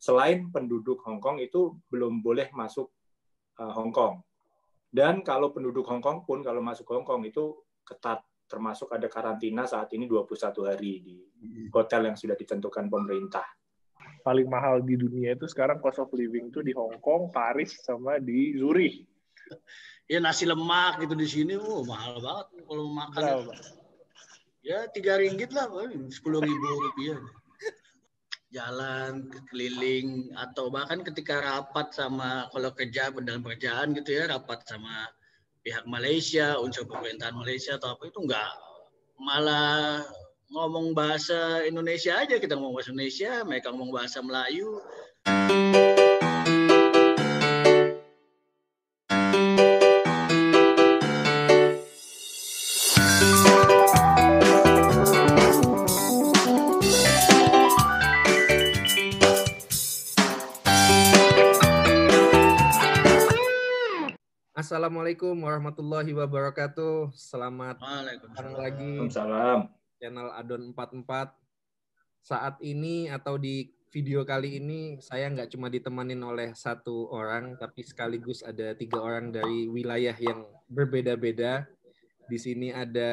selain penduduk Hong Kong itu belum boleh masuk Hong Kong. Dan kalau penduduk Hong Kong pun kalau masuk Hong Kong itu ketat, termasuk ada karantina saat ini 21 hari di hotel yang sudah ditentukan pemerintah. Paling mahal di dunia itu sekarang cost of living itu di Hong Kong, Paris, sama di Zurich. Ya nasi lemak gitu di sini, mahal banget kalau makan. Ya 3 ringgit lah, 10.000 rupiah. Jalan keliling atau bahkan ketika rapat sama kalau kerja dalam pekerjaan gitu ya, rapat sama pihak Malaysia, unsur pemerintahan Malaysia atau apa itu enggak, malah ngomong bahasa Indonesia aja, kita ngomong bahasa Indonesia, mereka ngomong bahasa Melayu. Assalamualaikum warahmatullahi wabarakatuh. Selamat datang lagi channel Adon 44. Saat ini atau di video kali ini saya nggak cuma ditemanin oleh satu orang, tapi sekaligus ada 3 orang dari wilayah yang berbeda-beda. Di sini ada,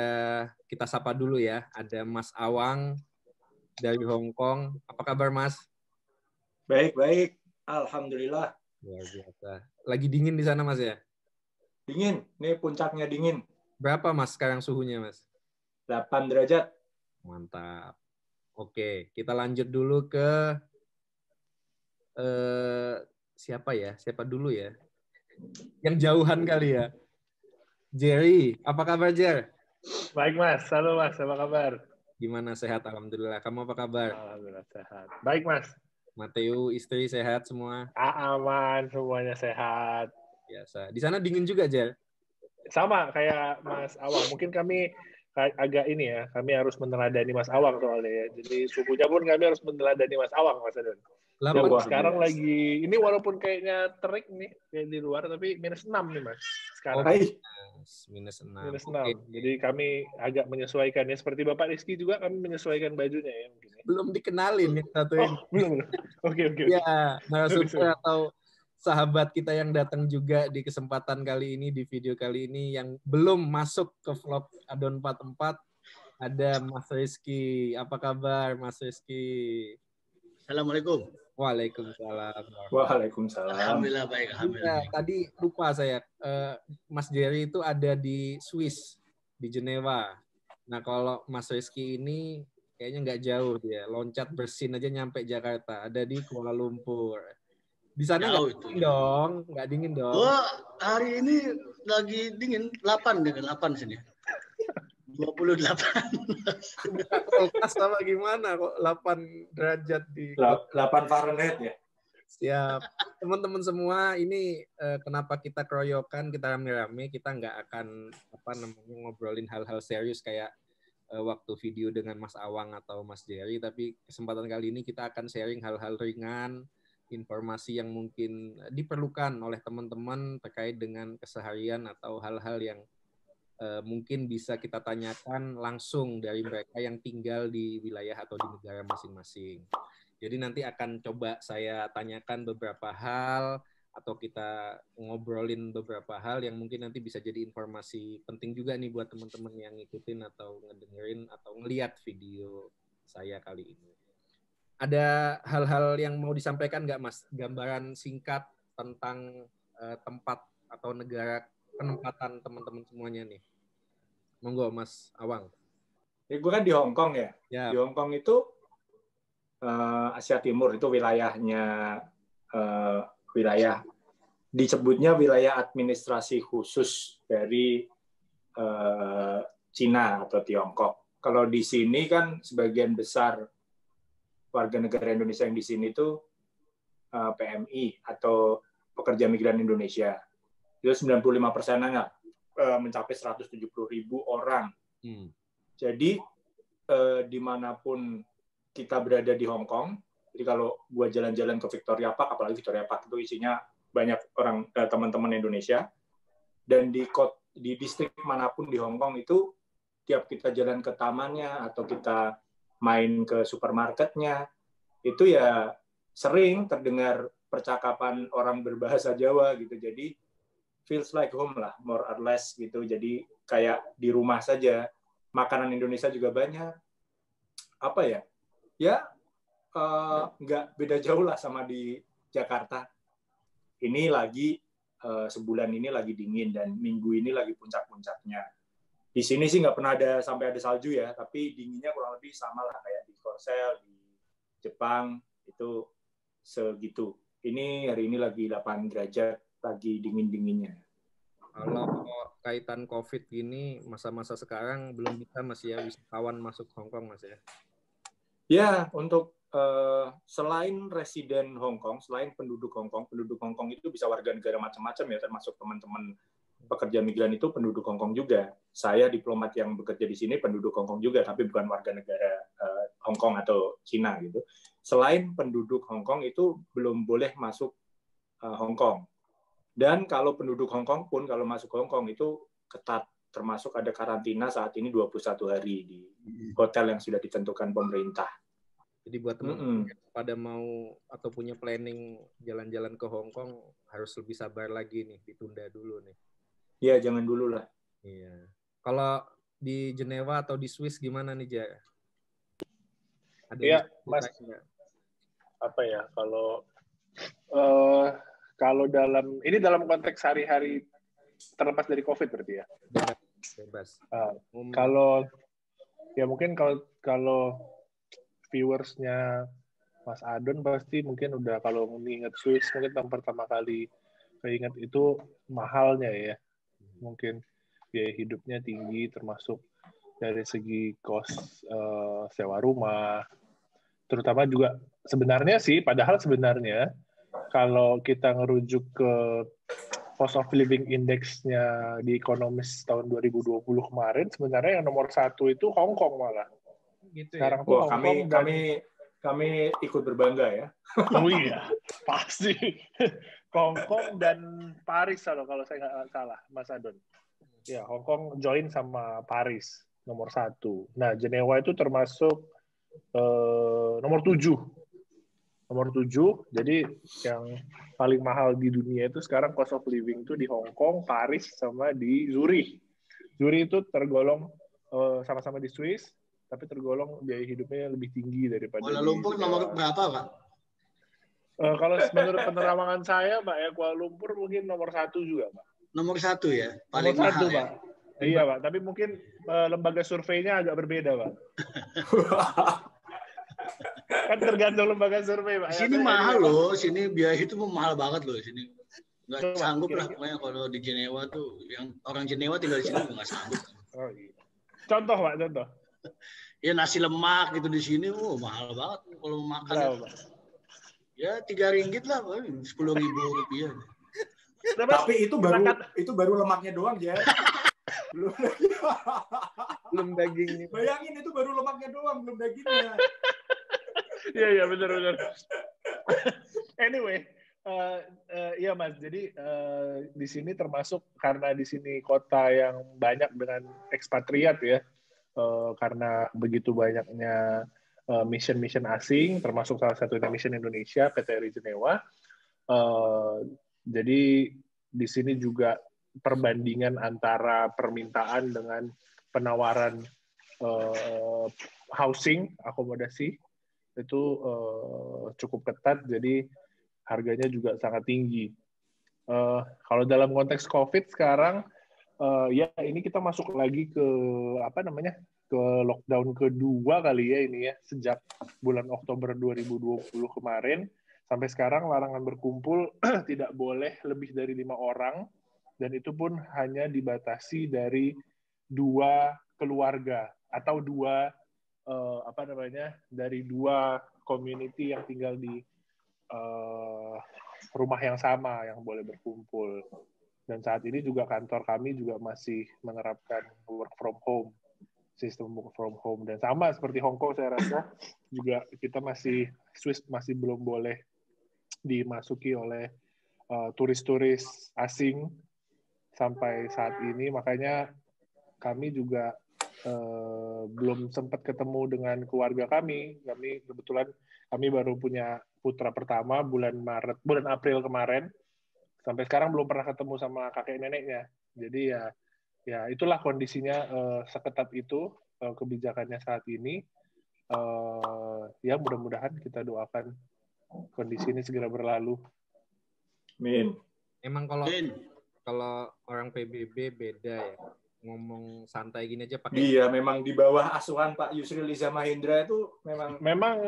kita sapa dulu ya, ada Mas Awang dari Hong Kong. Apa kabar Mas? Baik. Alhamdulillah. Luar biasa. Lagi dingin di sana Mas ya? Dingin, ini puncaknya dingin. Berapa Mas sekarang suhunya Mas? 8 derajat. Mantap. Oke, kita lanjut dulu ke siapa ya? Siapa dulu ya? Yang jauhan kali ya. Jerry, apa kabar Jer? Baik Mas, halo Mas, apa kabar? Gimana, sehat? Alhamdulillah. Kamu apa kabar? Alhamdulillah sehat. Baik Mas. Mateo, istri sehat semua? Aman, semuanya sehat. Biasa. Di sana dingin juga, Jer? Sama kayak Mas Awang. Mungkin kami agak ini ya, kami harus meneladani Mas Awang soalnya ya. Jadi suhunya pun kami harus meneladani Mas Awang, Mas Adon. Sekarang lagi, ini walaupun kayaknya terik nih kayak di luar, tapi -6 nih Mas. Sekarang. -6. -6. Okay. Jadi kami agak menyesuaikan ya. Seperti Bapak Rizky juga kami menyesuaikan bajunya ya. Mungkin, ya. Belum dikenalin yang satu ini. Belum. Oke. Ya, narasumber atau sahabat kita yang datang juga di kesempatan kali ini, di video kali ini, yang belum masuk ke vlog Adon 44, ada Mas Rizky. Apa kabar Mas Rizky? Assalamualaikum. Waalaikumsalam. Waalaikumsalam. Alhamdulillah baik. Alhamdulillah. Tadi lupa saya, Mas Jerry itu ada di Swiss, di Jenewa. Nah kalau Mas Rizky ini kayaknya nggak jauh dia, loncat bersin aja nyampe Jakarta, ada di Kuala Lumpur. Di sana nggak dingin dong. Wah, hari ini lagi dingin, 8 sini. 28. Buka kulkas sama gimana kok 8 derajat di 8 Fahrenheit ya. Siap. Teman-teman semua, ini kenapa kita keroyokan, kita rame-rame, kita nggak akan ngobrolin hal-hal serius kayak waktu video dengan Mas Awang atau Mas Jerry, tapi kesempatan kali ini kita akan sharing hal-hal ringan, informasi yang mungkin diperlukan oleh teman-teman terkait dengan keseharian atau hal-hal yang mungkin bisa kita tanyakan langsung dari mereka yang tinggal di wilayah atau di negara masing-masing. Jadi nanti akan coba saya tanyakan beberapa hal atau kita ngobrolin beberapa hal yang mungkin nanti bisa jadi informasi penting juga nih buat teman-teman yang ngikutin atau ngedengerin atau ngelihat video saya kali ini. Ada hal-hal yang mau disampaikan nggak Mas? Gambaran singkat tentang tempat atau negara penempatan teman-teman semuanya nih. Monggo Mas Awang. Ya, gue kan di Hong Kong ya. Di Hong Kong itu Asia Timur, itu wilayahnya wilayah disebutnya wilayah administrasi khusus dari Cina atau Tiongkok. Kalau di sini kan sebagian besar warga negara Indonesia yang di sini itu PMI atau pekerja migran Indonesia. Itu 95%-nya mencapai 170.000 orang. Jadi dimanapun kita berada di Hong Kong, jadi kalau gua jalan-jalan ke Victoria Park, apalagi Victoria Park itu isinya banyak orang teman-teman Indonesia, dan di distrik manapun di Hong Kong itu tiap kita jalan ke tamannya atau kita main ke supermarketnya, itu ya sering terdengar percakapan orang berbahasa Jawa gitu. Jadi feels like home lah, more or less gitu. Jadi kayak di rumah saja. Makanan Indonesia juga banyak. Apa ya? Ya nggak beda jauh lah sama di Jakarta. Ini lagi sebulan ini lagi dingin dan minggu ini lagi puncak-puncaknya. Di sini sih nggak pernah sampai ada salju ya, tapi dinginnya kurang lebih sama lah kayak di Korsel, di Jepang itu segitu. Ini hari ini lagi 8 derajat, lagi dingin-dinginnya. Kalau kaitan COVID gini, masa-masa sekarang belum bisa Mas ya, wisatawan masuk Hong Kong Mas ya? Ya, untuk selain residen Hong Kong, selain penduduk Hong Kong itu bisa warga negara macam-macam ya, termasuk teman-teman pekerja migran itu penduduk Hong Kong juga. Saya diplomat yang bekerja di sini penduduk Hong Kong juga, tapi bukan warga negara Hong Kong atau Cina gitu. Selain penduduk Hong Kong itu belum boleh masuk Hong Kong. Dan kalau penduduk Hong Kong pun kalau masuk Hong Kong itu ketat, termasuk ada karantina saat ini 21 hari di hotel yang sudah ditentukan pemerintah. Jadi buat teman-teman yang pada mau atau punya planning jalan-jalan ke Hong Kong harus lebih sabar lagi nih, ditunda dulu nih. Iya, jangan dulu lah. Iya. Kalau di Jenewa atau di Swiss gimana nih, Ja? Iya, Mas. Apa ya, kalau dalam konteks sehari-hari terlepas dari COVID berarti ya? Bebas. Kalau ya mungkin kalau viewersnya Mas Adon pasti mungkin udah kalau mengingat Swiss mungkin yang pertama kali keinget itu mahalnya ya. Mungkin biaya hidupnya tinggi termasuk dari segi cost sewa rumah. Terutama juga sebenarnya kalau kita ngerujuk ke cost of living index-nya di Economist tahun 2020 kemarin, sebenarnya yang nomor 1 itu Hong Kong malah. Gitu sekarang ya? Tuh Hong Kong kami ikut berbangga ya. Oh iya, pasti. Hong Kong dan Paris kalau saya nggak salah, Mas Adon. Ya, Hong Kong join sama Paris nomor 1. Nah, Jenewa itu termasuk nomor 7. Nomor 7. Jadi yang paling mahal di dunia itu sekarang cost of living itu di Hong Kong, Paris, sama di Zurich. Zurich itu tergolong sama-sama di Swiss, tapi tergolong biaya hidupnya lebih tinggi daripada Kuala Lumpur nomor berapa, Pak? Kalau menurut penerawangan saya, Pak, ya Kuala Lumpur mungkin nomor 1 juga, Pak. Nomor 1 ya, paling nomor 1, mahal Pak. Ya? Iya, Pak. Tapi mungkin lembaga surveinya agak berbeda, Pak. Kan tergantung lembaga survei, Pak. Sini mahal loh, sini biaya itu mahal banget loh sini. Nggak sanggup lah pokoknya kalau di Jenewa tuh, yang orang Jenewa tinggal di sini nggak sanggup. Oh, iya. Contoh, Pak, contoh. Ya nasi lemak gitu di sini, mahal banget kalau makan. Berapa, Pak? Ya 3 ringgit lah, 10.000 rupiah. Tapi itu baru lemaknya doang ya. Belum dagingnya. Bayangin itu baru lemaknya doang, belum dagingnya. Iya benar. Anyway, iya Mas. Jadi di sini termasuk karena di sini kota yang banyak dengan ekspatriat ya, karena begitu banyaknya mission asing, termasuk salah satunya mission Indonesia, PT RI Jenewa. Jadi di sini juga perbandingan antara permintaan dengan penawaran housing, akomodasi, itu cukup ketat, jadi harganya juga sangat tinggi. Kalau dalam konteks COVID sekarang, ya ini kita masuk lagi ke ke lockdown kedua kali ya ini ya, sejak bulan Oktober 2020 kemarin sampai sekarang larangan berkumpul tidak boleh lebih dari 5 orang, dan itu pun hanya dibatasi dari 2 keluarga atau dari 2 community yang tinggal di rumah yang sama yang boleh berkumpul. Dan saat ini juga kantor kami juga masih menerapkan work from home, sistem work from home, dan sama seperti Hong Kong saya rasa juga kita Swiss masih belum boleh dimasuki oleh turis-turis asing sampai saat ini, makanya kami juga belum sempat ketemu dengan keluarga kami. Kebetulan kami baru punya putra pertama bulan April kemarin. Sampai sekarang belum pernah ketemu sama kakek neneknya. Jadi ya itulah kondisinya seketat itu kebijakannya saat ini. Ya mudah-mudahan kita doakan kondisi ini segera berlalu. Amin. Emang kalau orang PBB beda ya, ngomong santai gini aja pakai. Iya, memang di bawah asuhan Pak Yusril Iza Mahendra itu memang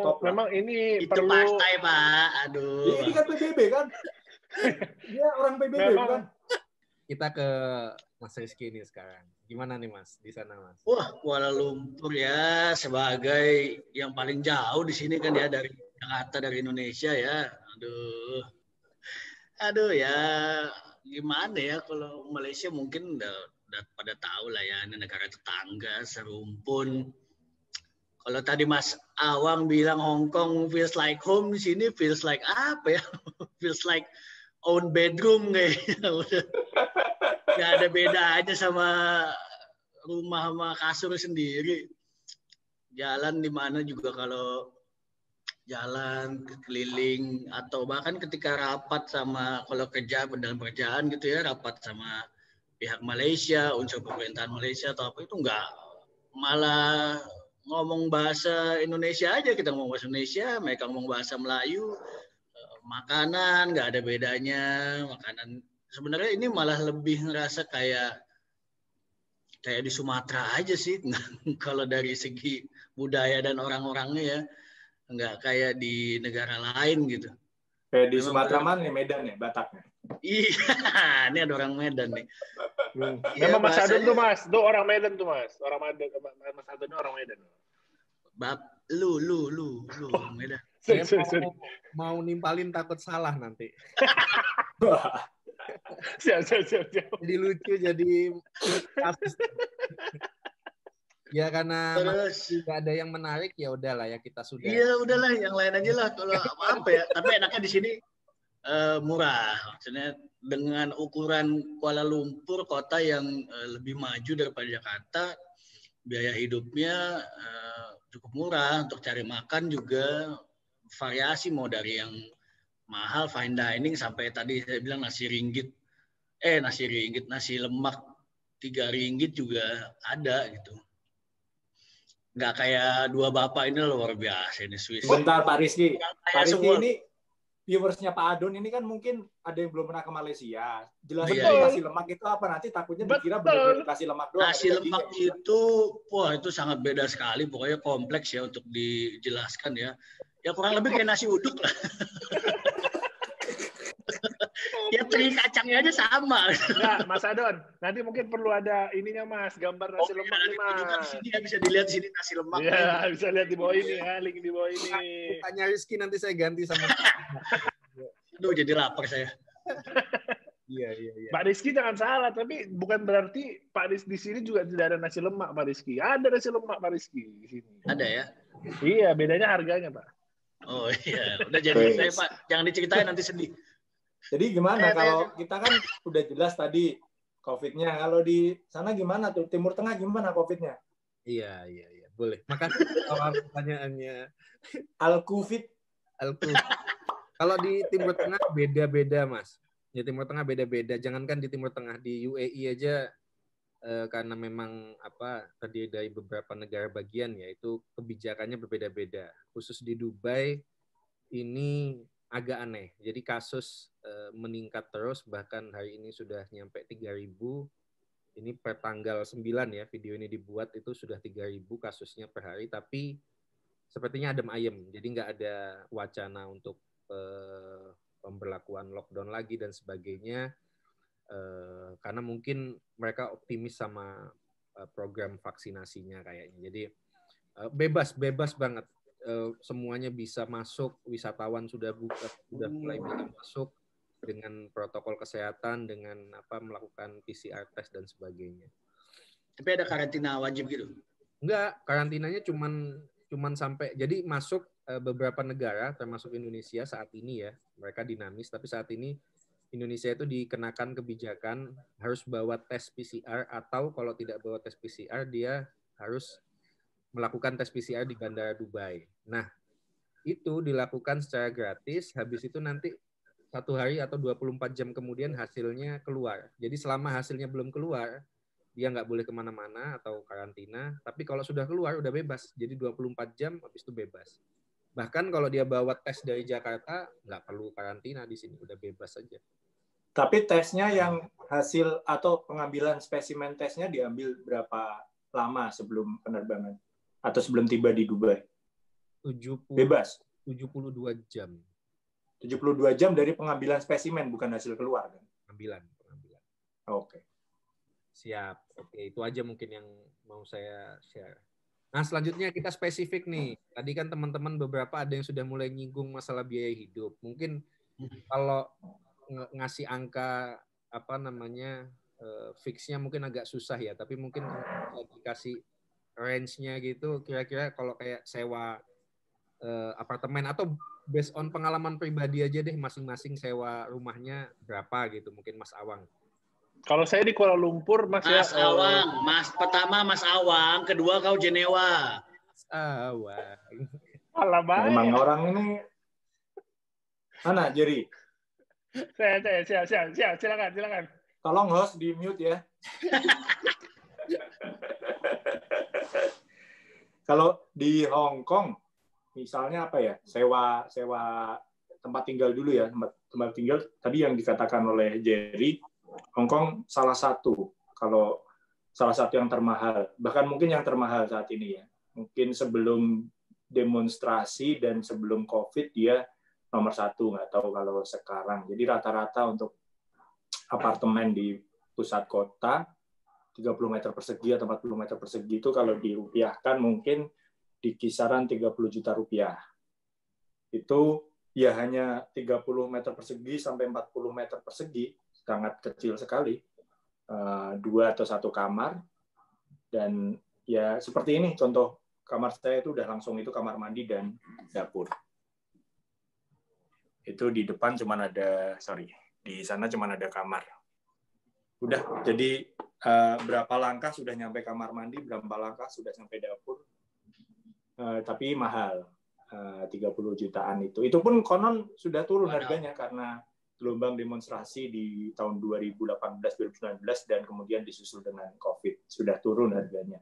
ini itu perlu partai Pak. Aduh. Ini kan PBB kan? Dia orang PBB kan? Kita ke Mas Rizky ini sekarang. Gimana nih Mas di sana Mas? Wah, Kuala Lumpur ya sebagai yang paling jauh di sini kan ya dari Jakarta, dari Indonesia ya. Aduh ya gimana ya, kalau Malaysia mungkin udah pada tahu lah ya, ini negara tetangga serumpun. Kalau tadi Mas Awang bilang Hong Kong feels like home, di sini feels like apa ya? Feels like own bedroom kayaknya. Nggak ada beda aja sama rumah sama kasur sendiri. Jalan di mana juga kalau jalan keliling atau bahkan ketika rapat sama kalau kerja dalam pekerjaan gitu ya, rapat sama pihak Malaysia, unsur pemerintahan Malaysia atau apa, itu nggak malah ngomong bahasa Indonesia aja, kita ngomong bahasa Indonesia, mereka ngomong bahasa Melayu, makanan nggak ada bedanya, makanan sebenarnya ini malah lebih ngerasa kayak di Sumatera aja sih, kalau dari segi budaya dan orang-orangnya ya. Nggak kayak di negara lain gitu. Kayak di Sumatera mana nih, Medan ya, Bataknya? Iya, ini ada orang Medan nih. Memang Mas Adon tuh Mas, tuh orang Medan tuh Mas. Orang Medan, Mas Adon itu orang Medan. Lu orang Medan. Saya mau nimpalin takut salah nanti. Siap. Jadi lucu, jadi kasus. Ya karena nggak ada yang menarik, ya udahlah ya kita sudah. Iya udahlah, yang lain aja lah kalau apa ya. Tapi enaknya di sini murah, maksudnya dengan ukuran Kuala Lumpur, kota yang lebih maju daripada Jakarta, biaya hidupnya cukup murah, untuk cari makan juga variasi, mau dari yang mahal fine dining sampai tadi saya bilang nasi lemak 3 ringgit juga ada gitu. Nggak kayak dua bapak ini luar biasa ini Swiss. Bentar Pak Rizky. Pak Rizky ini viewersnya Pak Adon ini kan mungkin ada yang belum pernah ke Malaysia. Jelasin nasi lemak itu apa, nanti takutnya dikira benar-benar nasi lemak doang. Nasi lemak itu, wah itu sangat beda sekali. Pokoknya kompleks ya untuk dijelaskan ya. Ya kurang lebih kayak nasi uduk lah. Ya teri kacangnya aja sama. Enggak, Mas Adon. Nanti mungkin perlu ada ininya Mas, gambar nasi lemak nih Mas. Di sini ya, bisa dilihat di sini nasi lemak. Iya, bisa lihat di bawah ini ya, link di bawah ini. Tanya Rizky nanti saya ganti sama. Aduh, jadi lapar saya. Iya. Pak Rizky jangan salah, tapi bukan berarti Pak Rizky di sini juga tidak ada nasi lemak Pak Rizky. Ada nasi lemak Pak Rizky di sini. Ada ya? Iya, bedanya harganya Pak. Oh iya, udah jadi saya Pak, jangan diceritain nanti sedih. Jadi gimana kalau kita kan udah jelas tadi COVID-nya. Kalau di sana gimana tuh? Timur Tengah gimana COVID-nya? Iya. Boleh. Makasih awal pertanyaannya. Al-Covid. Kalau di Timur Tengah beda-beda, Mas. Di Timur Tengah beda-beda. Jangankan di Timur Tengah, di UAE aja karena memang terdiri dari beberapa negara bagian, yaitu kebijakannya berbeda-beda. Khusus di Dubai ini agak aneh. Jadi kasus meningkat terus, bahkan hari ini sudah nyampe 3.000. Ini per tanggal 9 ya, video ini dibuat itu sudah 3.000 kasusnya per hari, tapi sepertinya adem ayem. Jadi nggak ada wacana untuk pemberlakuan lockdown lagi dan sebagainya, karena mungkin mereka optimis sama program vaksinasinya kayaknya. Jadi bebas banget. Semuanya bisa masuk, wisatawan sudah mulai bisa masuk dengan protokol kesehatan, dengan melakukan PCR test dan sebagainya. Tapi ada karantina wajib gitu? Enggak, karantinanya cuman sampai, jadi masuk beberapa negara termasuk Indonesia saat ini ya, mereka dinamis, tapi saat ini Indonesia itu dikenakan kebijakan harus bawa tes PCR, atau kalau tidak bawa tes PCR dia harus melakukan tes PCR di Bandara Dubai. Nah, itu dilakukan secara gratis, habis itu nanti 1 hari atau 24 jam kemudian hasilnya keluar. Jadi selama hasilnya belum keluar, dia nggak boleh kemana-mana atau karantina, tapi kalau sudah keluar udah bebas. Jadi 24 jam habis itu bebas. Bahkan kalau dia bawa tes dari Jakarta, nggak perlu karantina di sini, udah bebas aja. Tapi tesnya yang hasil atau pengambilan spesimen tesnya diambil berapa lama sebelum penerbangan? Atau sebelum tiba di Dubai? Bebas? 72 jam. 72 jam dari pengambilan spesimen, bukan hasil keluar kan? Pengambilan. Oke. Siap. Oke, itu aja mungkin yang mau saya share. Nah, selanjutnya kita spesifik nih. Tadi kan teman-teman beberapa ada yang sudah mulai nyinggung masalah biaya hidup. Mungkin kalau ngasih angka fixnya mungkin agak susah ya, tapi mungkin kalau dikasih range-nya gitu, kira-kira kalau kayak sewa apartemen atau based on pengalaman pribadi aja deh, masing-masing sewa rumahnya berapa gitu, mungkin Mas Awang. Kalau saya di Kuala Lumpur, Mas Awang, pertama Mas Awang, kedua kau Jenewa. Awang. Alamak. Emang orang ini mana, Jerry? Saya silakan. Tolong host di mute ya. Kalau di Hong Kong, misalnya apa ya? Sewa tempat tinggal dulu ya. Tempat tinggal tadi yang dikatakan oleh Jerry, Hong Kong salah satu yang termahal. Bahkan mungkin yang termahal saat ini ya. Mungkin sebelum demonstrasi dan sebelum COVID dia nomor 1, nggak tahu kalau sekarang. Jadi rata-rata untuk apartemen di pusat kota 30 meter persegi atau 40 meter persegi itu kalau dirupiahkan mungkin di kisaran 30 juta rupiah. Itu ya hanya 30 meter persegi sampai 40 meter persegi, sangat kecil sekali. 2 atau 1 kamar. Dan ya seperti ini contoh kamar saya itu udah langsung itu kamar mandi dan dapur. Itu di depan di sana cuma ada kamar. Udah, jadi berapa langkah sudah nyampe kamar mandi, berapa langkah sudah sampai dapur. Tapi mahal, 30 jutaan itu. Itu pun konon sudah turun harganya karena gelombang demonstrasi di tahun 2018-2019 dan kemudian disusul dengan COVID. Sudah turun harganya.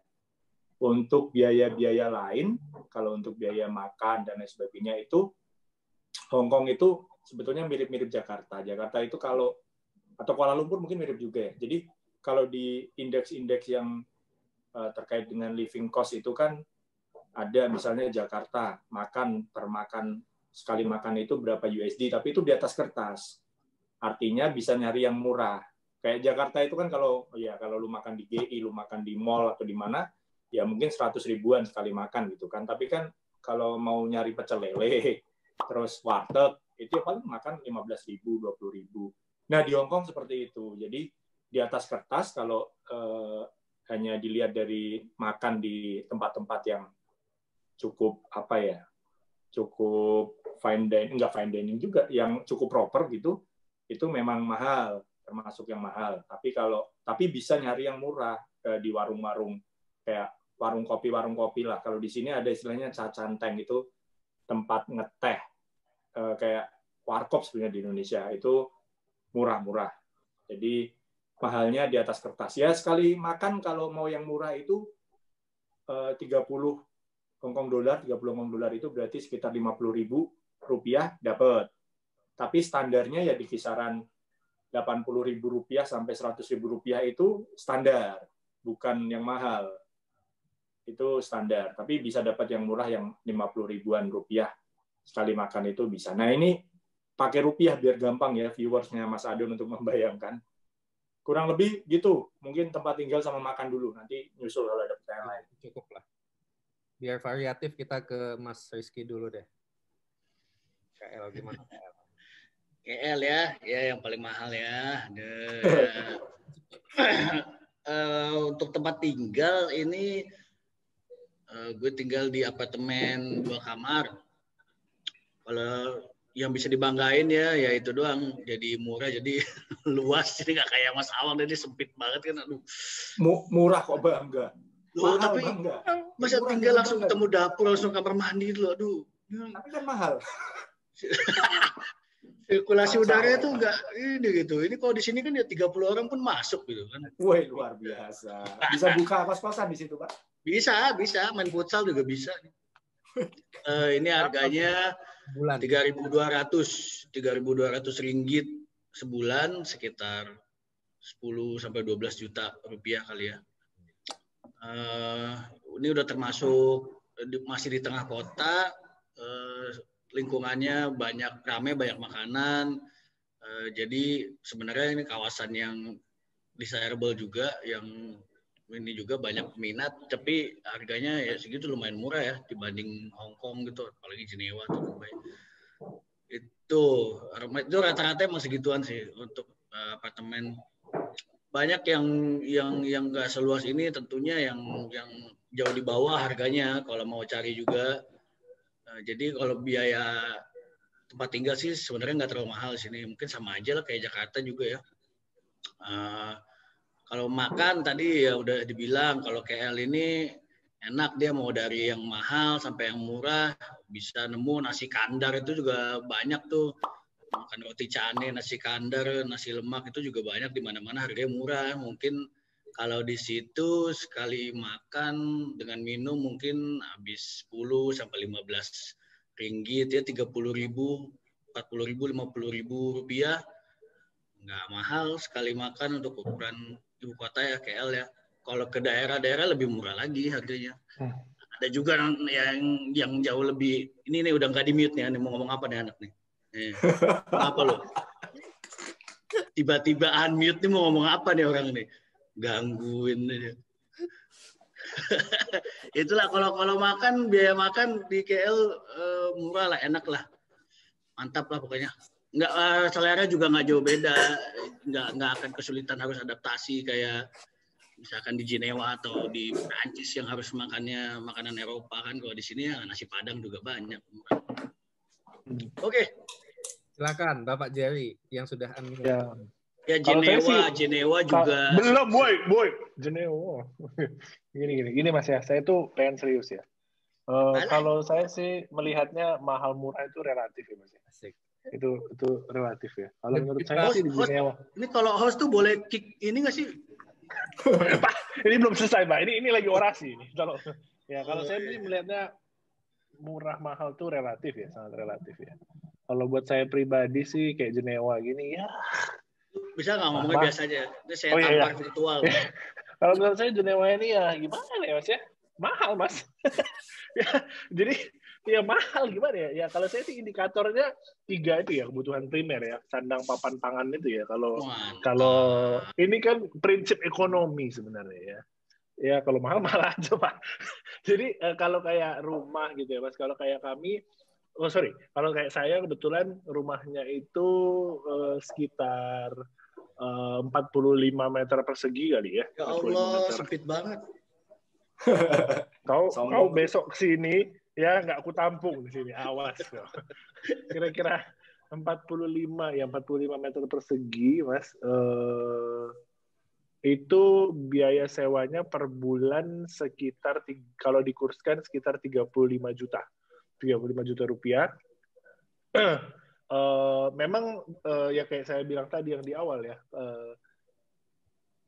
Untuk biaya-biaya lain, kalau untuk biaya makan dan lain sebagainya itu Hong Kong itu sebetulnya mirip-mirip Jakarta. Jakarta itu atau Kuala Lumpur mungkin mirip juga ya. Jadi kalau di indeks-indeks yang terkait dengan living cost itu kan ada misalnya Jakarta, sekali makan itu berapa USD, tapi itu di atas kertas. Artinya bisa nyari yang murah. Kayak Jakarta itu kan kalau lu makan di GI, lu makan di mall atau di mana, ya mungkin 100 ribuan sekali makan gitu kan. Tapi kan kalau mau nyari pecel lele, terus warteg, itu paling makan 15.000, 20.000. Nah, di Hong Kong seperti itu. Jadi, di atas kertas, kalau hanya dilihat dari makan di tempat-tempat yang cukup, cukup enggak fine dining juga, yang cukup proper gitu, itu memang mahal, termasuk yang mahal. Tapi bisa nyari yang murah di warung-warung, kayak warung kopi lah. Kalau di sini ada istilahnya cacanteng, itu tempat ngeteh, kayak warkop sebenarnya di Indonesia, itu murah-murah. Jadi mahalnya di atas kertas. Ya sekali makan kalau mau yang murah itu 30 Hong Kong dolar itu berarti sekitar 50.000 rupiah dapat. Tapi standarnya ya di kisaran 80.000 rupiah sampai 100.000 rupiah itu standar, bukan yang mahal. Itu standar. Tapi bisa dapat yang murah yang 50 ribuan rupiah sekali makan itu bisa. Nah ini pakai rupiah biar gampang ya viewersnya Mas Adon untuk membayangkan. Kurang lebih gitu. Mungkin tempat tinggal sama makan dulu. Nanti nyusul kalau ada pertanyaan lain. Cukup lah. Biar variatif kita ke Mas Rizky dulu deh. KL gimana? KL ya yang paling mahal ya. Untuk tempat tinggal ini gue tinggal di apartemen 2 kamar. Kalau yang bisa dibanggain ya itu doang, jadi murah, jadi luas, jadi nggak kayak Mas Awang, jadi sempit banget kan. Aduh. Murah kok bangga. Tapi masa tinggal langsung ketemu dapur, langsung kamar mandi loh, aduh. Tapi kan mahal. Sirkulasi udara itu enggak ini gitu. Ini kalau di sini kan ya 30 orang pun masuk gitu kan. Woi, luar biasa. Bisa buka kos-kosan di situ, Pak? Bisa. Main futsal juga bisa. Ini harganya 3.200 ringgit sebulan, sekitar 10 sampai 12 juta rupiah kali ya. Ini udah termasuk masih di tengah kota, lingkungannya ramai, banyak makanan. Jadi sebenarnya ini kawasan yang desirable juga, yang ini juga banyak minat, tapi harganya ya segitu lumayan murah ya dibanding Hong Kong gitu, apalagi Jenewa atau Dubai. Itu rata-rata emang segituan sih untuk apartemen. Banyak yang nggak seluas ini tentunya yang jauh di bawah harganya kalau mau cari juga. Jadi kalau biaya tempat tinggal sih sebenarnya nggak terlalu mahal sini, mungkin sama aja lah kayak Jakarta juga ya. Kalau makan tadi ya udah dibilang, kalau KL ini enak, dia mau dari yang mahal sampai yang murah, bisa nemu nasi kandar itu juga banyak tuh. Makan roti cane, nasi kandar, nasi lemak itu juga banyak di mana-mana, harganya murah. Mungkin kalau di situ sekali makan dengan minum mungkin habis 10 sampai 15 ringgit ya, 30.000, 40.000, 50.000 rupiah. Nggak mahal sekali makan untuk ukuran ibu kota ya, KL ya. Kalau ke daerah-daerah lebih murah lagi harganya. Ada juga yang jauh lebih, ini nih udah nggak di mute nih, mau ngomong apa nih anak nih? Apa lo? Tiba-tiba unmute nih, mau ngomong apa nih orang nih? Gangguin aja. Itulah kalau makan, biaya makan di KL murah lah, enak lah. Mantap lah pokoknya. Selera juga nggak jauh beda, nggak akan kesulitan harus adaptasi kayak misalkan di Jenewa atau di Prancis yang harus makannya makanan Eropa kan. Kalau di sini ya nasi Padang juga banyak. Oke. Silakan Bapak Jerry yang sudah Ya Jenewa juga. Belum boy. Jenewa. Gini Mas ya, saya tuh pengen serius ya. Kalau saya sih melihatnya mahal murah itu relatif ya Mas. Asik. Itu relatif ya. Kalau menurut saya sih di Jenewa. Ini kalau host tuh boleh kick ini nggak sih? Pak, ini belum selesai Pak. Ini lagi orasi ini. Kalau saya sih melihatnya murah mahal tuh relatif ya, sangat relatif ya. Kalau buat saya pribadi sih kayak Jenewa gini ya. Bisa nggak ngomongnya biasa aja? Itu saya tampar virtual. Kalau menurut saya Jenewa ini ya gimana ya Mas ya? Mahal Mas. Jadi ya mahal gimana ya? Ya kalau saya sih indikatornya 3 itu ya, kebutuhan primer ya, sandang papan pangan itu ya. Kalau ini kan prinsip ekonomi sebenarnya ya. Ya kalau mahal aja Pak. Jadi kalau kayak rumah gitu ya Mas, kalau kayak kami, kalau kayak saya kebetulan rumahnya itu sekitar 45 meter persegi kali ya. Ya Allah, sempit banget. Kau besok kesini ya nggak aku tampung di sini, awas. Kira-kira 45 meter persegi Mas. Itu biaya sewanya per bulan sekitar, kalau dikurskan sekitar 35 juta rupiah. Memang ya kayak saya bilang tadi yang di awal ya,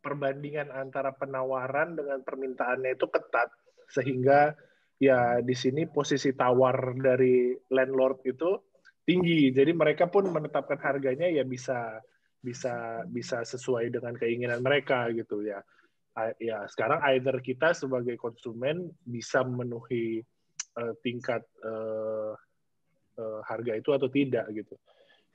perbandingan antara penawaran dengan permintaannya itu ketat, sehingga ya di sini posisi tawar dari landlord itu tinggi. Jadi mereka pun menetapkan harganya ya bisa sesuai dengan keinginan mereka gitu ya. Ya sekarang either kita sebagai konsumen bisa memenuhi tingkat harga itu atau tidak gitu.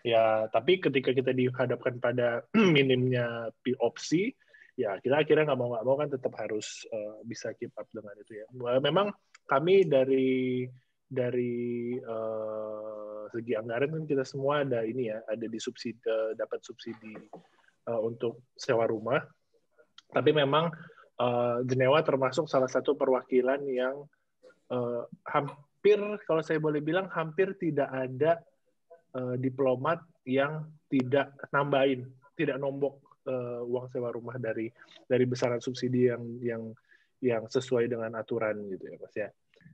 Ya tapi ketika kita dihadapkan pada minimnya opsi, ya kita akhirnya nggak mau kan tetap harus bisa keep up dengan itu ya. Memang kami dari segi anggaran kan kita semua ada ini ya, ada dapat subsidi untuk sewa rumah. Tapi memang Jenewa termasuk salah satu perwakilan yang hampir, kalau saya boleh bilang, hampir tidak ada diplomat yang tidak nombok uang sewa rumah dari besaran subsidi yang sesuai dengan aturan gitu ya Mas ya.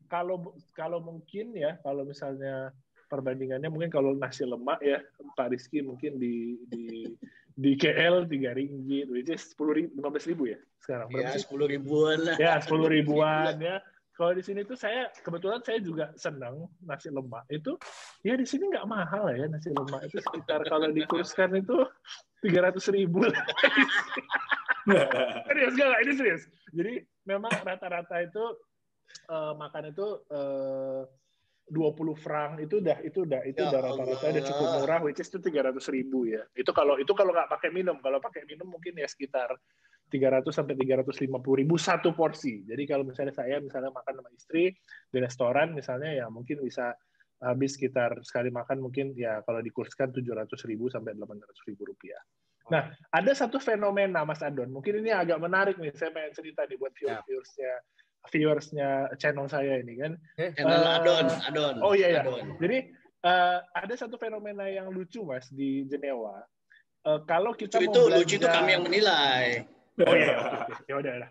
kalau mungkin ya, kalau misalnya perbandingannya mungkin kalau nasi lemak ya, Pak Rizky mungkin di KL 3 ringgit, which is 15.000 ya sekarang. Berapa Ya, sih? 10 ribuan lah. Ya, 10 ribuan ya. Kalau di sini tuh kebetulan saya juga senang nasi lemak. Itu ya di sini nggak mahal ya nasi lemak. Itu sekitar kalau dikurskan itu 300.000 lah. Serius nggak? Ini serius. Jadi memang rata-rata itu makan itu 20 franc itu udah rata-rata udah cukup murah, which is itu 300.000 ya. Itu kalau nggak pakai minum. Kalau pakai minum mungkin ya sekitar 300 sampai 350.000 satu porsi. Jadi kalau misalnya saya makan sama istri di restoran misalnya ya mungkin bisa habis sekitar sekali makan mungkin ya kalau dikurskan 700.000 sampai 800.000 rupiah. Nah, ada satu fenomena Mas Adon. Mungkin ini agak menarik nih. Saya pengen cerita nih buat viewersnya channel saya ini kan. Channel Adon. Oh iya. Adon. Jadi ada satu fenomena yang lucu Mas di Jenewa. Kalau kita lucu itu belanja, lucu itu kami yang menilai. Oh iya, ya udah.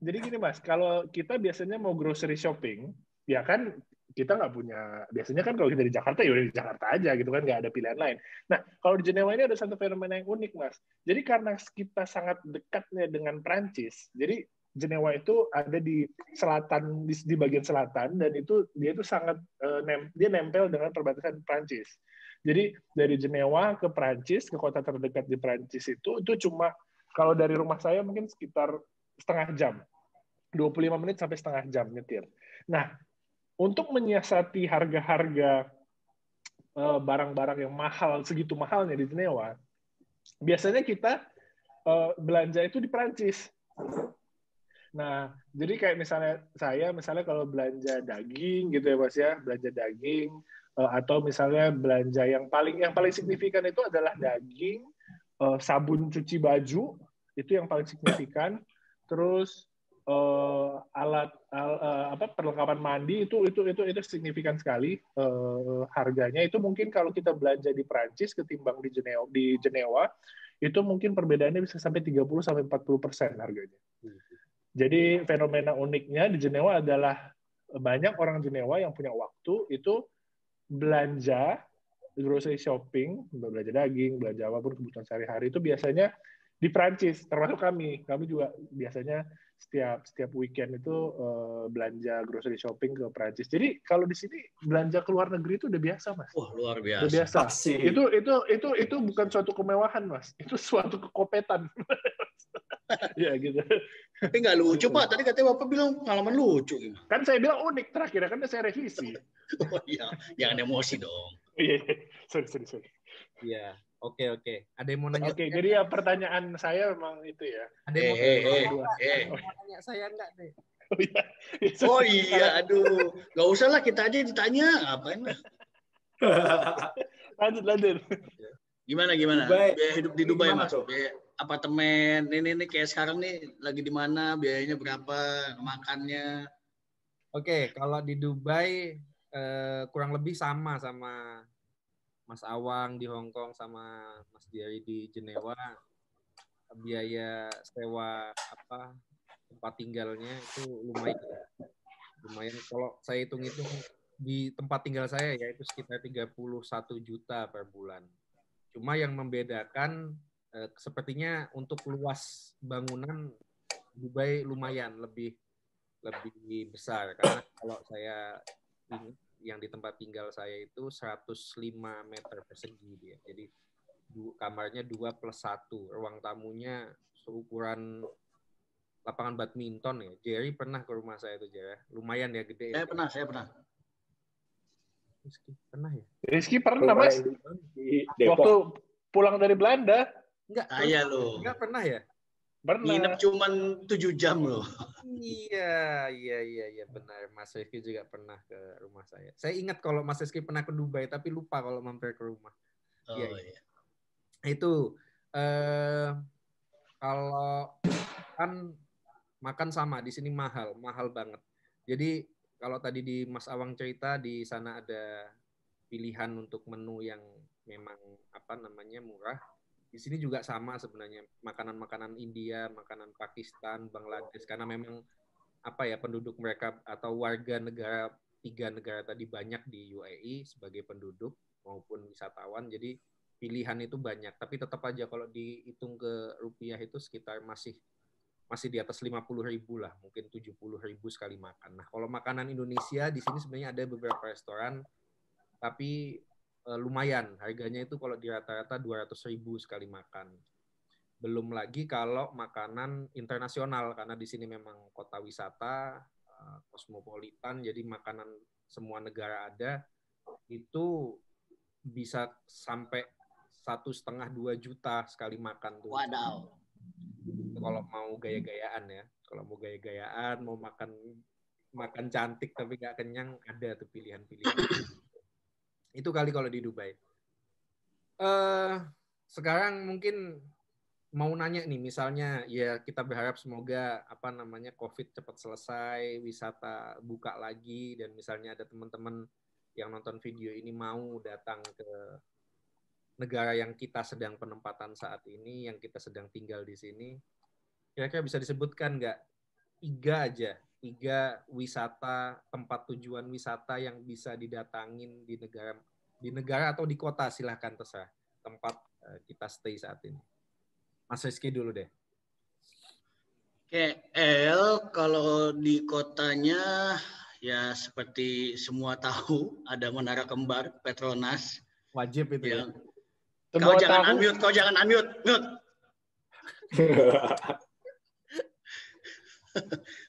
Jadi gini Mas, kalau kita biasanya mau grocery shopping, ya kan kita nggak punya. Biasanya kan kalau kita di Jakarta ya udah di Jakarta aja gitu kan, nggak ada pilihan lain. Nah, kalau di Jenewa ini ada satu fenomena yang unik Mas. Jadi karena kita sangat dekatnya dengan Prancis, jadi Jenewa itu ada di selatan, di bagian selatan, dan dia itu sangat dia nempel dengan perbatasan Prancis. Jadi dari Jenewa ke Prancis, ke kota terdekat di Prancis itu cuma kalau dari rumah saya mungkin sekitar setengah jam. 25 menit sampai setengah jam nyetir. Nah, untuk menyiasati harga-harga barang-barang yang mahal, segitu mahalnya di Jenewa, biasanya kita belanja itu di Prancis. Nah, jadi kayak misalnya kalau belanja daging gitu ya Mas ya, belanja daging atau misalnya belanja yang paling signifikan itu adalah daging, sabun cuci baju itu yang paling signifikan, terus perlengkapan mandi itu signifikan sekali harganya. Itu mungkin kalau kita belanja di Prancis ketimbang di Jenewa itu mungkin perbedaannya bisa sampai 30-40% harganya. Jadi fenomena uniknya di Jenewa adalah banyak orang Jenewa yang punya waktu itu belanja grocery shopping, belanja daging, belanja apapun kebutuhan sehari-hari itu biasanya di Prancis, termasuk kami juga biasanya setiap weekend itu belanja grocery shopping ke Prancis. Jadi kalau di sini belanja ke luar negeri itu udah biasa Mas. Wah, luar biasa. Udah biasa. Itu bukan suatu kemewahan Mas, itu suatu kekopetan. Ya gitu. Tapi nggak lucu Pak, tadi katanya Bapak bilang pengalaman lucu. Kan saya bilang unik terakhir, kan saya revisi. Oh iya, jangan emosi dong. Iya, sorry. Iya, oke. Ada yang mau nanya? Oke, jadi ya pertanyaan saya memang itu ya. Ada yang mau tanya saya enggak deh. Oh iya, aduh. Nggak usah lah, kita aja ditanya. Apain lah. Lanjut. Gimana? Biaya hidup di Dubai Mas? Biaya apartemen, ini kayak sekarang nih lagi di mana, biayanya berapa, makannya? Oke, kalau di Dubai kurang lebih sama Mas Awang di Hong Kong sama Mas Diary di Jenewa. Biaya sewa tempat tinggalnya itu lumayan. Kalau saya hitung di tempat tinggal saya ya itu sekitar 31 juta per bulan. Cuma yang membedakan sepertinya untuk luas bangunan Dubai lumayan lebih besar karena kalau saya yang di tempat tinggal saya itu 105 meter persegi dia. Jadi kamarnya 2+1, ruang tamunya seukuran lapangan badminton ya. Jerry pernah ke rumah saya itu Jerry. Lumayan ya gede. Saya pernah. Rizky pernah ya? Rizky pernah Mas. Waktu pulang dari Belanda. Enggak pernah ya? Pernah. Nginep cuma 7 jam loh. Iya benar. Mas Rizky juga pernah ke rumah saya. Saya ingat kalau Mas Rizky pernah ke Dubai tapi lupa kalau mampir ke rumah. Iya. Itu kalau kan makan sama di sini mahal banget. Jadi kalau tadi di Mas Awang cerita di sana ada pilihan untuk menu yang memang murah. Di sini juga sama sebenarnya, makanan-makanan India, makanan Pakistan, Bangladesh, karena memang penduduk mereka atau warga negara 3 negara tadi banyak di UAE sebagai penduduk maupun wisatawan, jadi pilihan itu banyak. Tapi tetap aja kalau dihitung ke rupiah itu sekitar masih di atas 50.000 lah, mungkin 70.000 sekali makan. Nah, kalau makanan Indonesia di sini sebenarnya ada beberapa restoran, tapi lumayan harganya itu kalau di rata-rata 200.000 sekali makan. Belum lagi kalau makanan internasional, karena di sini memang kota wisata, kosmopolitan, jadi makanan semua negara ada, itu bisa sampai 1,5-2 juta sekali makan tuh. Wadaw. Kalau mau gaya-gayaan ya, kalau mau gaya-gayaan, mau makan cantik tapi nggak kenyang, ada tuh pilihan-pilihan. Itu kali kalau di Dubai. Sekarang mungkin mau nanya nih, misalnya ya kita berharap semoga COVID cepat selesai, wisata buka lagi, dan misalnya ada teman-teman yang nonton video ini mau datang ke negara yang kita sedang penempatan saat ini, yang kita sedang tinggal di sini, kira-kira bisa disebutkan nggak 3 wisata, tempat tujuan wisata yang bisa didatangin di negara atau di kota, silahkan terserah tempat kita stay saat ini. Mas Rizky dulu deh. KL kalau di kotanya ya seperti semua tahu ada Menara Kembar, Petronas. Wajib itu ya. Kau jangan unmute. Mute.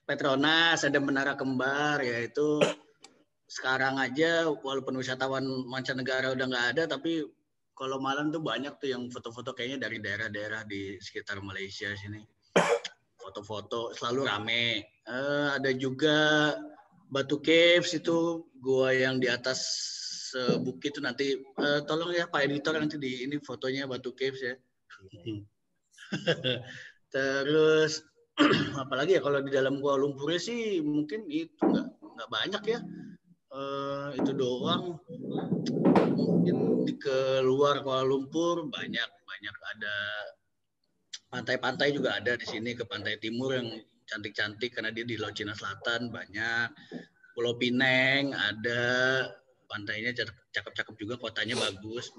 Petronas, ada Menara Kembar, yaitu sekarang aja walaupun wisatawan mancanegara udah nggak ada, tapi kalau malam tuh banyak tuh yang foto-foto kayaknya dari daerah-daerah di sekitar Malaysia sini. Foto-foto selalu rame. Ada juga Batu Caves, itu gua yang di atas bukit itu nanti. Tolong ya Pak Editor nanti di ini fotonya Batu Caves ya. Terus apalagi ya kalau di dalam Kuala Lumpur sih mungkin itu nggak banyak ya. Itu doang. Mungkin di keluar Kuala Lumpur banyak ada pantai-pantai juga ada di sini, ke pantai timur yang cantik-cantik karena dia di Laut Cina Selatan banyak. Pulau Pineng ada pantainya cakep-cakep juga, kotanya bagus.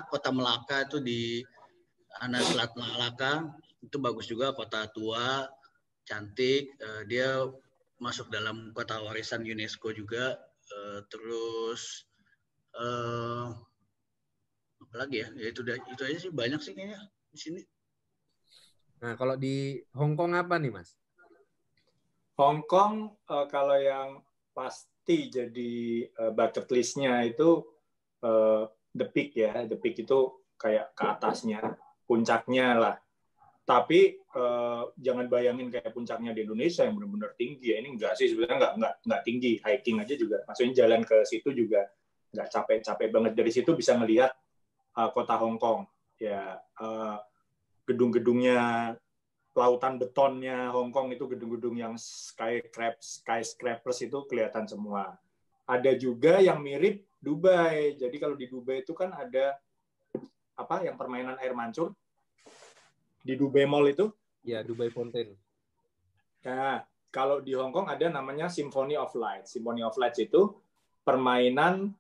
Kota Melaka itu di Selat Malaka itu bagus juga, kota tua, cantik. Dia masuk dalam kota warisan UNESCO juga. Terus apa lagi ya? Ya itu aja sih, banyak sih kayaknya di sini. Nah, kalau di Hong Kong apa nih, Mas? Hong Kong kalau yang pasti jadi bucket list-nya itu The Peak ya. The Peak itu kayak ke atasnya, puncaknya lah. Tapi jangan bayangin kayak puncaknya di Indonesia yang benar-benar tinggi. Ini enggak sih, sebenarnya enggak tinggi. Hiking aja juga, maksudnya jalan ke situ juga nggak capek-capek banget. Dari situ bisa melihat kota Hong Kong. Ya, gedung-gedungnya, lautan betonnya Hong Kong itu gedung-gedung yang skyscrapers itu kelihatan semua. Ada juga yang mirip Dubai. Jadi kalau di Dubai itu kan ada yang permainan air mancur di Dubai Mall itu. Ya, Dubai Fountain. Nah, kalau di Hong Kong ada namanya Symphony of Lights. Symphony of Lights itu permainan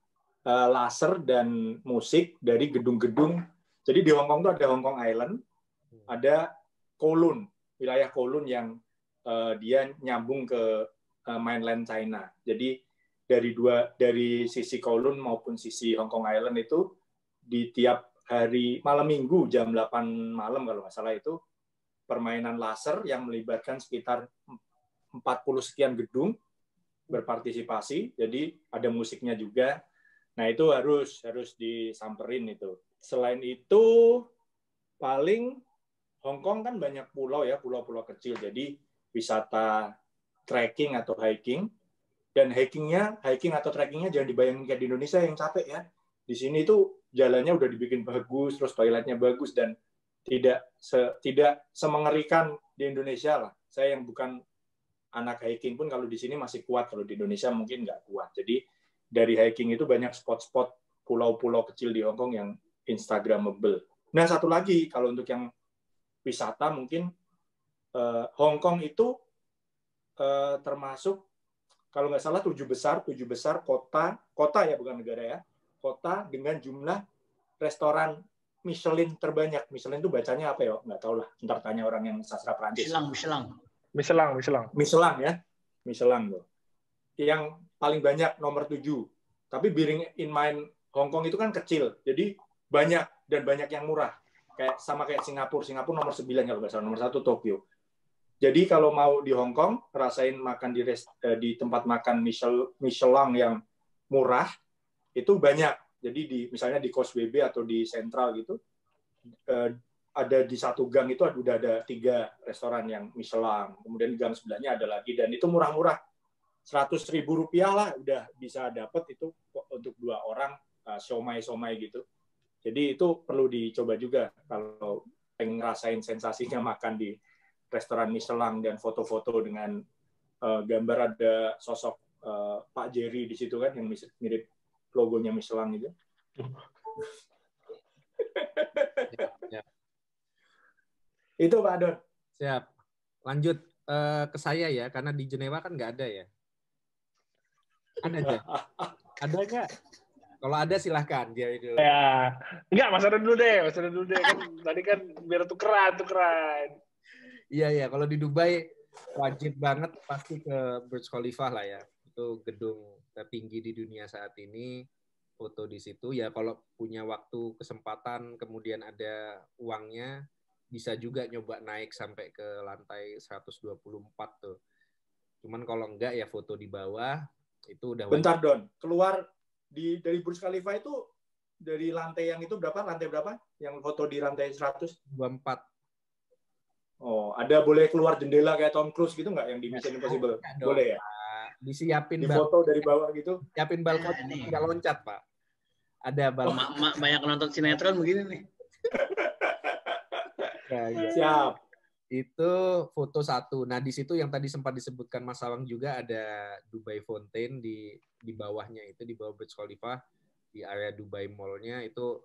laser dan musik dari gedung-gedung. Jadi di Hong Kong itu ada Hong Kong Island, ada Kowloon, wilayah Kowloon yang dia nyambung ke mainland China. Jadi dari sisi Kowloon maupun sisi Hong Kong Island itu di tiap hari malam Minggu jam 8 malam kalau nggak salah itu permainan laser yang melibatkan sekitar 40 sekian gedung berpartisipasi. Jadi ada musiknya juga. Nah, itu harus disamperin itu. Selain itu, paling Hong Kong kan banyak pulau ya, pulau-pulau kecil. Jadi wisata trekking atau hiking. Dan hiking atau trekkingnya jangan dibayangin kayak di Indonesia yang capek ya. Di sini tuh jalannya udah dibikin bagus, terus toiletnya bagus, dan tidak semengerikan di Indonesia lah. Saya yang bukan anak hiking pun kalau di sini masih kuat, kalau di Indonesia mungkin nggak kuat. Jadi dari hiking itu banyak spot-spot pulau-pulau kecil di Hong Kong yang Instagramable. Nah, satu lagi kalau untuk yang wisata mungkin Hong Kong itu termasuk kalau nggak salah 7 besar kota ya, bukan negara ya, kota dengan jumlah restoran Michelin terbanyak. Michelin itu bacanya apa ya? Nggak tahu lah. Ntar tanya orang yang sastra Prancis. Michelin ya. Michelin loh. Yang paling banyak nomor 7. Tapi bearing in mind Hong Kong itu kan kecil. Jadi banyak dan banyak yang murah. Sama kayak Singapura. Singapura nomor 9 kalau nggak salah. Nomor 1 Tokyo. Jadi kalau mau di Hong Kong, rasain makan di tempat makan Michelin yang murah, itu banyak. Jadi misalnya di Causeway atau di Central gitu, ada di satu gang itu udah ada 3 restoran yang Michelin. Kemudian di gang sebelahnya ada lagi, dan itu murah-murah. Rp100.000 lah udah bisa dapat itu untuk 2 orang, siomay gitu. Jadi itu perlu dicoba juga kalau pengen ngerasain sensasinya makan di restoran Michelin dan foto-foto dengan gambar ada sosok Pak Jerry di situ kan, yang mirip logonya Michelin itu. Ya. Itu Pak Don. Siap. Lanjut ke saya ya, karena di Jenewa kan nggak ada ya. Ada aja. Ada nggak? Kalau ada silahkan. Ya, nggak, Mas Adon dulu deh. Kan tadi kan biar tukeran. Iya. Kalau di Dubai wajib banget pasti ke Burj Khalifa lah ya. Itu gedung tertinggi di dunia saat ini. Foto di situ ya, kalau punya waktu, kesempatan, kemudian ada uangnya, bisa juga nyoba naik sampai ke lantai 124 tuh. Cuman kalau enggak ya foto di bawah itu udah wajib. Bentar Don, keluar dari Burj Khalifa itu dari lantai yang itu berapa? Lantai berapa? Yang foto di lantai 124. Oh, ada boleh keluar jendela kayak Tom Cruise gitu nggak yang di Mission Impossible? Boleh ya? Disiapin di foto dari bawah gitu. Siapin balkon nggak loncat, Pak. Ada balkon. Banyak nonton sinetron begini nih. Ya. Siap. Itu foto 1. Nah, di situ yang tadi sempat disebutkan Mas Awang juga ada Dubai Fountain di bawahnya itu, di bawah Burj Khalifa, di area Dubai Mall-nya itu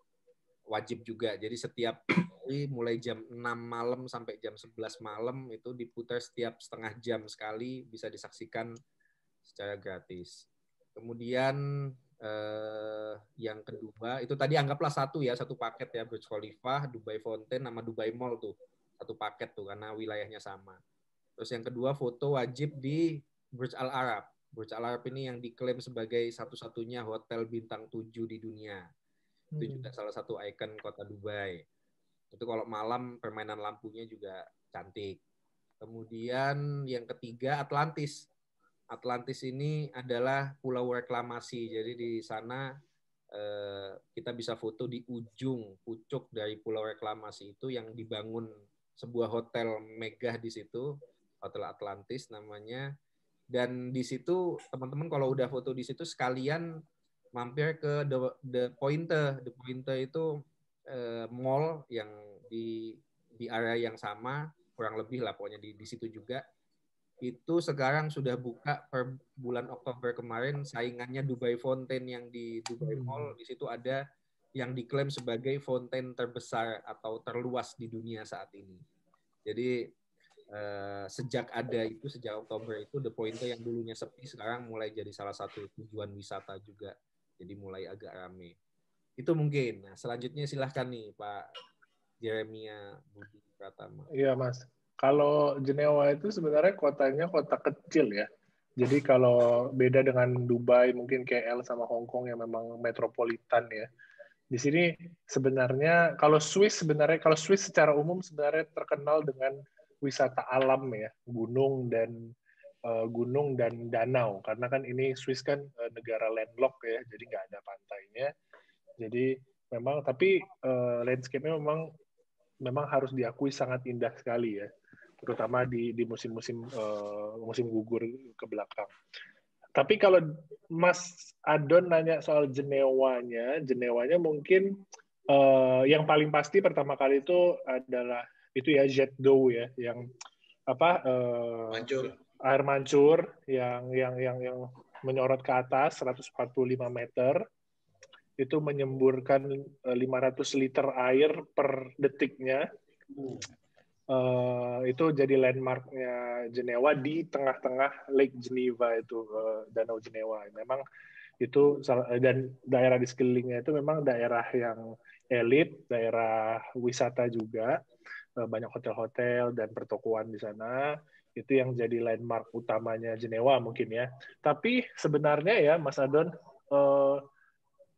wajib juga. Jadi setiap hari mulai jam 6 malam sampai jam 11 malam itu diputar setiap setengah jam sekali, bisa disaksikan secara gratis. Kemudian yang kedua itu tadi anggaplah satu paket ya, Burj Khalifa, Dubai Fountain sama Dubai Mall tuh satu paket tuh karena wilayahnya sama. Terus yang kedua foto wajib di Burj Al Arab. Burj Al Arab ini yang diklaim sebagai satu-satunya hotel bintang 7 di dunia. Itu juga salah satu ikon kota Dubai. Itu kalau malam permainan lampunya juga cantik. Kemudian yang ketiga Atlantis. Atlantis ini adalah pulau reklamasi. Jadi di sana kita bisa foto di ujung pucuk dari pulau reklamasi itu yang dibangun sebuah hotel megah di situ, Hotel Atlantis namanya. Dan di situ teman-teman kalau udah foto di situ sekalian mampir ke The Pointer. The Pointer itu mall yang di area yang sama, kurang lebih lah pokoknya di situ juga. Itu sekarang sudah buka per bulan Oktober kemarin, saingannya Dubai Fountain yang di Dubai Mall. Di situ ada yang diklaim sebagai fountain terbesar atau terluas di dunia saat ini. Jadi sejak Oktober itu The Pointer yang dulunya sepi sekarang mulai jadi salah satu tujuan wisata juga. Jadi mulai agak rame. Itu mungkin. Nah, selanjutnya silahkan nih Pak Jeremia Budi Pratama. Iya Mas. Kalau Jenewa itu sebenarnya kotanya kota kecil ya. Jadi kalau beda dengan Dubai, mungkin KL sama Hong Kong yang memang metropolitan ya. Di sini sebenarnya kalau Swiss secara umum sebenarnya terkenal dengan wisata alam ya, gunung dan danau. Karena kan ini Swiss kan negara landlocked ya, jadi nggak ada pantainya. Jadi memang landscape-nya memang harus diakui sangat indah sekali ya, terutama di musim gugur ke belakang. Tapi kalau Mas Adon nanya soal Jenewanya mungkin yang paling pasti pertama kali itu adalah itu ya Jet d'eau ya, yang air mancur yang menyorot ke atas 145 meter. Itu menyemburkan 500 liter air per detiknya. itu jadi landmarknya Jenewa di tengah-tengah Lake Geneva itu, Danau Jenewa. Memang itu, dan daerah di sekelilingnya itu memang daerah yang elit, daerah wisata juga, banyak hotel-hotel dan pertokoan di sana. Itu yang jadi landmark utamanya Jenewa mungkin ya. Tapi sebenarnya ya Mas Adon,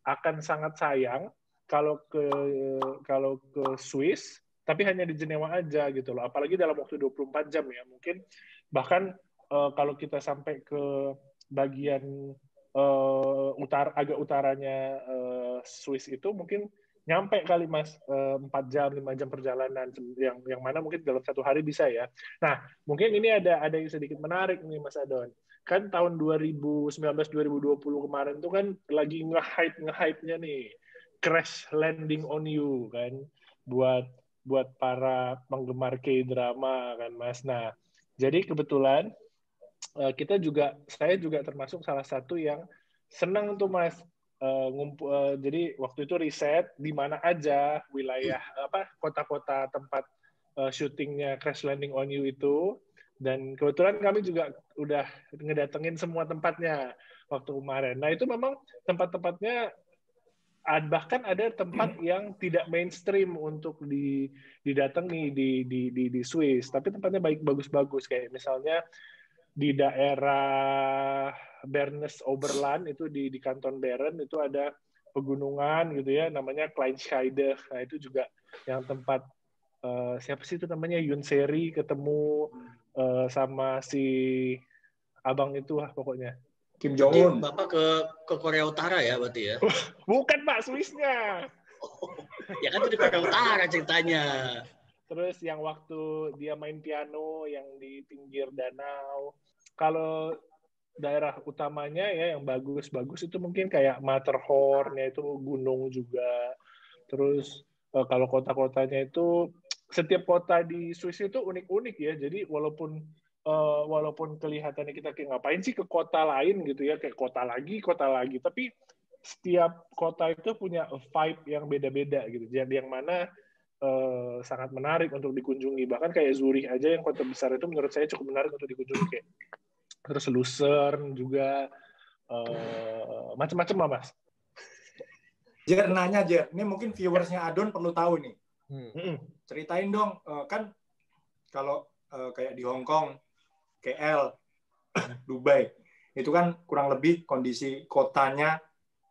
akan sangat sayang kalau ke Swiss tapi hanya di Jenewa aja gitu loh. Apalagi dalam waktu 24 jam ya. Mungkin bahkan kalau kita sampai ke bagian agak utaranya Swiss itu mungkin nyampe kali Mas 4 jam, 5 jam perjalanan, yang mana mungkin dalam satu hari bisa ya. Nah, mungkin ini ada yang sedikit menarik nih Mas Adon. Kan tahun 2019-2020 kemarin tuh kan lagi nge-hype-nya nih, Crash Landing on You kan, buat para penggemar K-drama kan Mas. Nah, jadi kebetulan saya juga termasuk salah satu yang senang tuh Mas, jadi waktu itu riset di mana aja wilayah kota-kota tempat syutingnya Crash Landing on You itu, dan kebetulan kami juga udah ngedatengin semua tempatnya waktu kemarin. Nah, itu memang tempat-tempatnya, bahkan ada tempat yang tidak mainstream untuk didatangi di Swiss, tapi tempatnya bagus-bagus, kayak misalnya di daerah Bernes Oberland itu di kanton Bern itu ada pegunungan gitu ya, namanya Kleinscheide. Nah, itu juga yang tempat siapa sih itu namanya, Yoon Seri ketemu sama si abang itu pokoknya. Kim Jong-un. Bapak ke Korea Utara ya berarti ya? Bukan Pak, Swissnya. Ya kan itu di Korea Utara ceritanya. Terus yang waktu dia main piano yang di pinggir danau. Kalau daerah utamanya ya yang bagus-bagus itu mungkin kayak Matterhorn, ya itu gunung juga. Terus kalau kota-kotanya itu, setiap kota di Swiss itu unik-unik ya. Jadi walaupun kelihatannya kita kayak ngapain sih ke kota lain gitu ya, kayak kota lagi, tapi setiap kota itu punya vibe yang beda-beda gitu. Jadi yang mana sangat menarik untuk dikunjungi. Bahkan kayak Zurich aja yang kota besar itu menurut saya cukup menarik untuk dikunjungi, kayak terus Lucerne juga, macam-macam lah Mas. Jer, nanya Jer, ini mungkin viewersnya Adon perlu tahu nih. Ceritain dong, kan kalau kayak di Hong Kong, KL, Dubai, itu kan kurang lebih kondisi kotanya,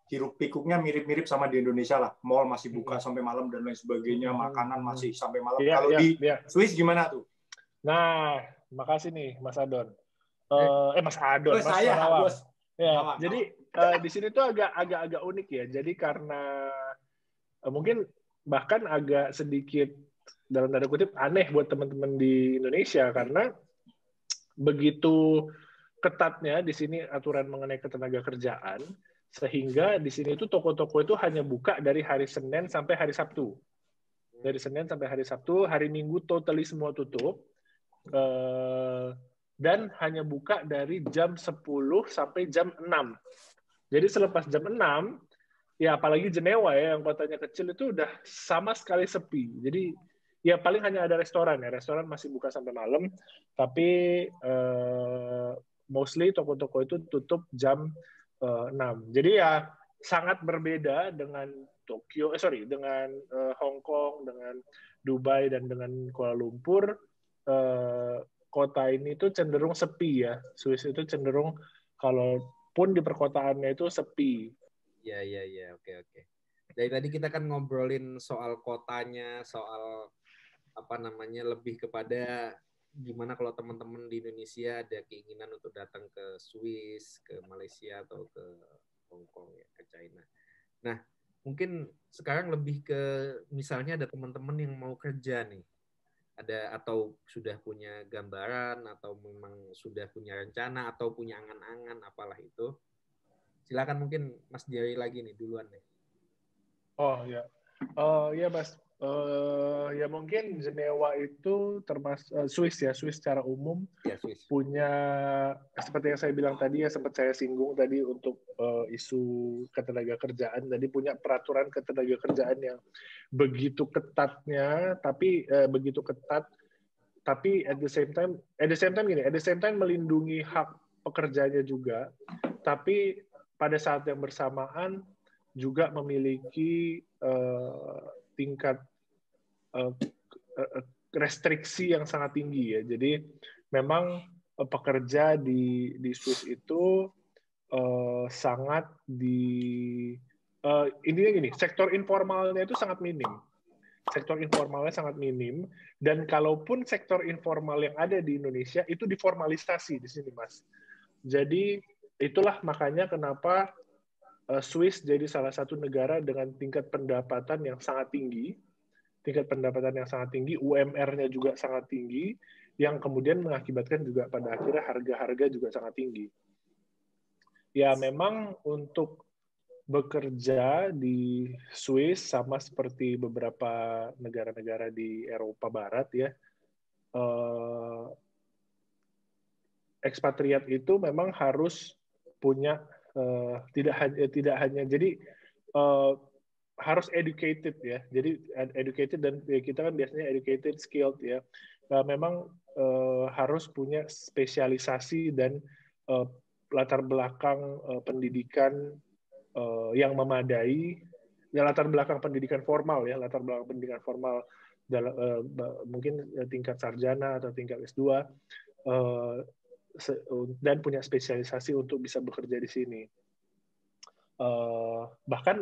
hiruk pikuknya mirip-mirip sama di Indonesia lah. Mall masih buka sampai malam dan lain sebagainya, makanan masih sampai malam. Kalau di Swiss gimana tuh? Nah, makasih nih Mas Adon. Mas Adon, Mas saya, Nawang. Ya, jadi di sini tuh agak unik ya. Jadi karena mungkin bahkan agak sedikit dalam tanda kutip aneh buat teman-teman di Indonesia, karena begitu ketatnya di sini aturan mengenai ketenaga kerjaan, sehingga di sini itu toko-toko itu hanya buka dari hari Senin sampai hari Sabtu. Dari Senin sampai hari Sabtu, hari Minggu totally semua tutup. Dan hanya buka dari jam 10 sampai jam 6. Jadi selepas jam 6, ya apalagi Jenewa ya, yang kotanya kecil itu udah sama sekali sepi. Jadi ya paling hanya ada restoran ya, restoran masih buka sampai malam, tapi mostly toko-toko itu tutup jam 6. Jadi ya sangat berbeda dengan dengan Hong Kong, dengan Dubai, dan dengan Kuala Lumpur. Kota ini tuh cenderung sepi ya. Swiss itu cenderung, kalaupun di perkotaannya itu sepi. Iya, oke. Dari tadi kita kan ngobrolin soal kotanya, soal lebih kepada gimana kalau teman-teman di Indonesia ada keinginan untuk datang ke Swiss, ke Malaysia, atau ke Hong Kong, ya, ke China. Nah, mungkin sekarang lebih ke misalnya ada teman-teman yang mau kerja nih, atau sudah punya gambaran, atau memang sudah punya rencana, atau punya angan-angan apalah itu. Silakan, mungkin Mas Jerry lagi nih duluan nih. Ya Mas. Ya mungkin Jenewa itu termasuk Swiss secara umum ya, Swiss punya, seperti yang saya bilang tadi ya, sempat saya singgung tadi untuk isu ketenaga kerjaan, tadi punya peraturan ketenaga kerjaan yang begitu ketatnya, tapi begitu ketat tapi at the same time melindungi hak pekerjanya juga, tapi pada saat yang bersamaan juga memiliki tingkat restriksi yang sangat tinggi ya. Jadi memang pekerja di Swiss itu sangat intinya gini, sektor informalnya itu sangat minim. Sektor informalnya sangat minim, dan kalaupun sektor informal yang ada di Indonesia itu diformalisasi di sini, Mas. Jadi itulah makanya kenapa Swiss jadi salah satu negara dengan tingkat pendapatan yang sangat tinggi, UMR-nya juga sangat tinggi, yang kemudian mengakibatkan juga pada akhirnya harga-harga juga sangat tinggi. Ya memang untuk bekerja di Swiss sama seperti beberapa negara-negara di Eropa Barat ya, ekspatriat itu memang harus punya tidak hanya jadi harus educated ya. Jadi educated, dan kita kan biasanya educated, skilled ya. Memang harus punya spesialisasi dan latar belakang pendidikan yang memadai, ya latar belakang pendidikan formal mungkin tingkat sarjana atau tingkat S2, dan punya spesialisasi untuk bisa bekerja di sini. Bahkan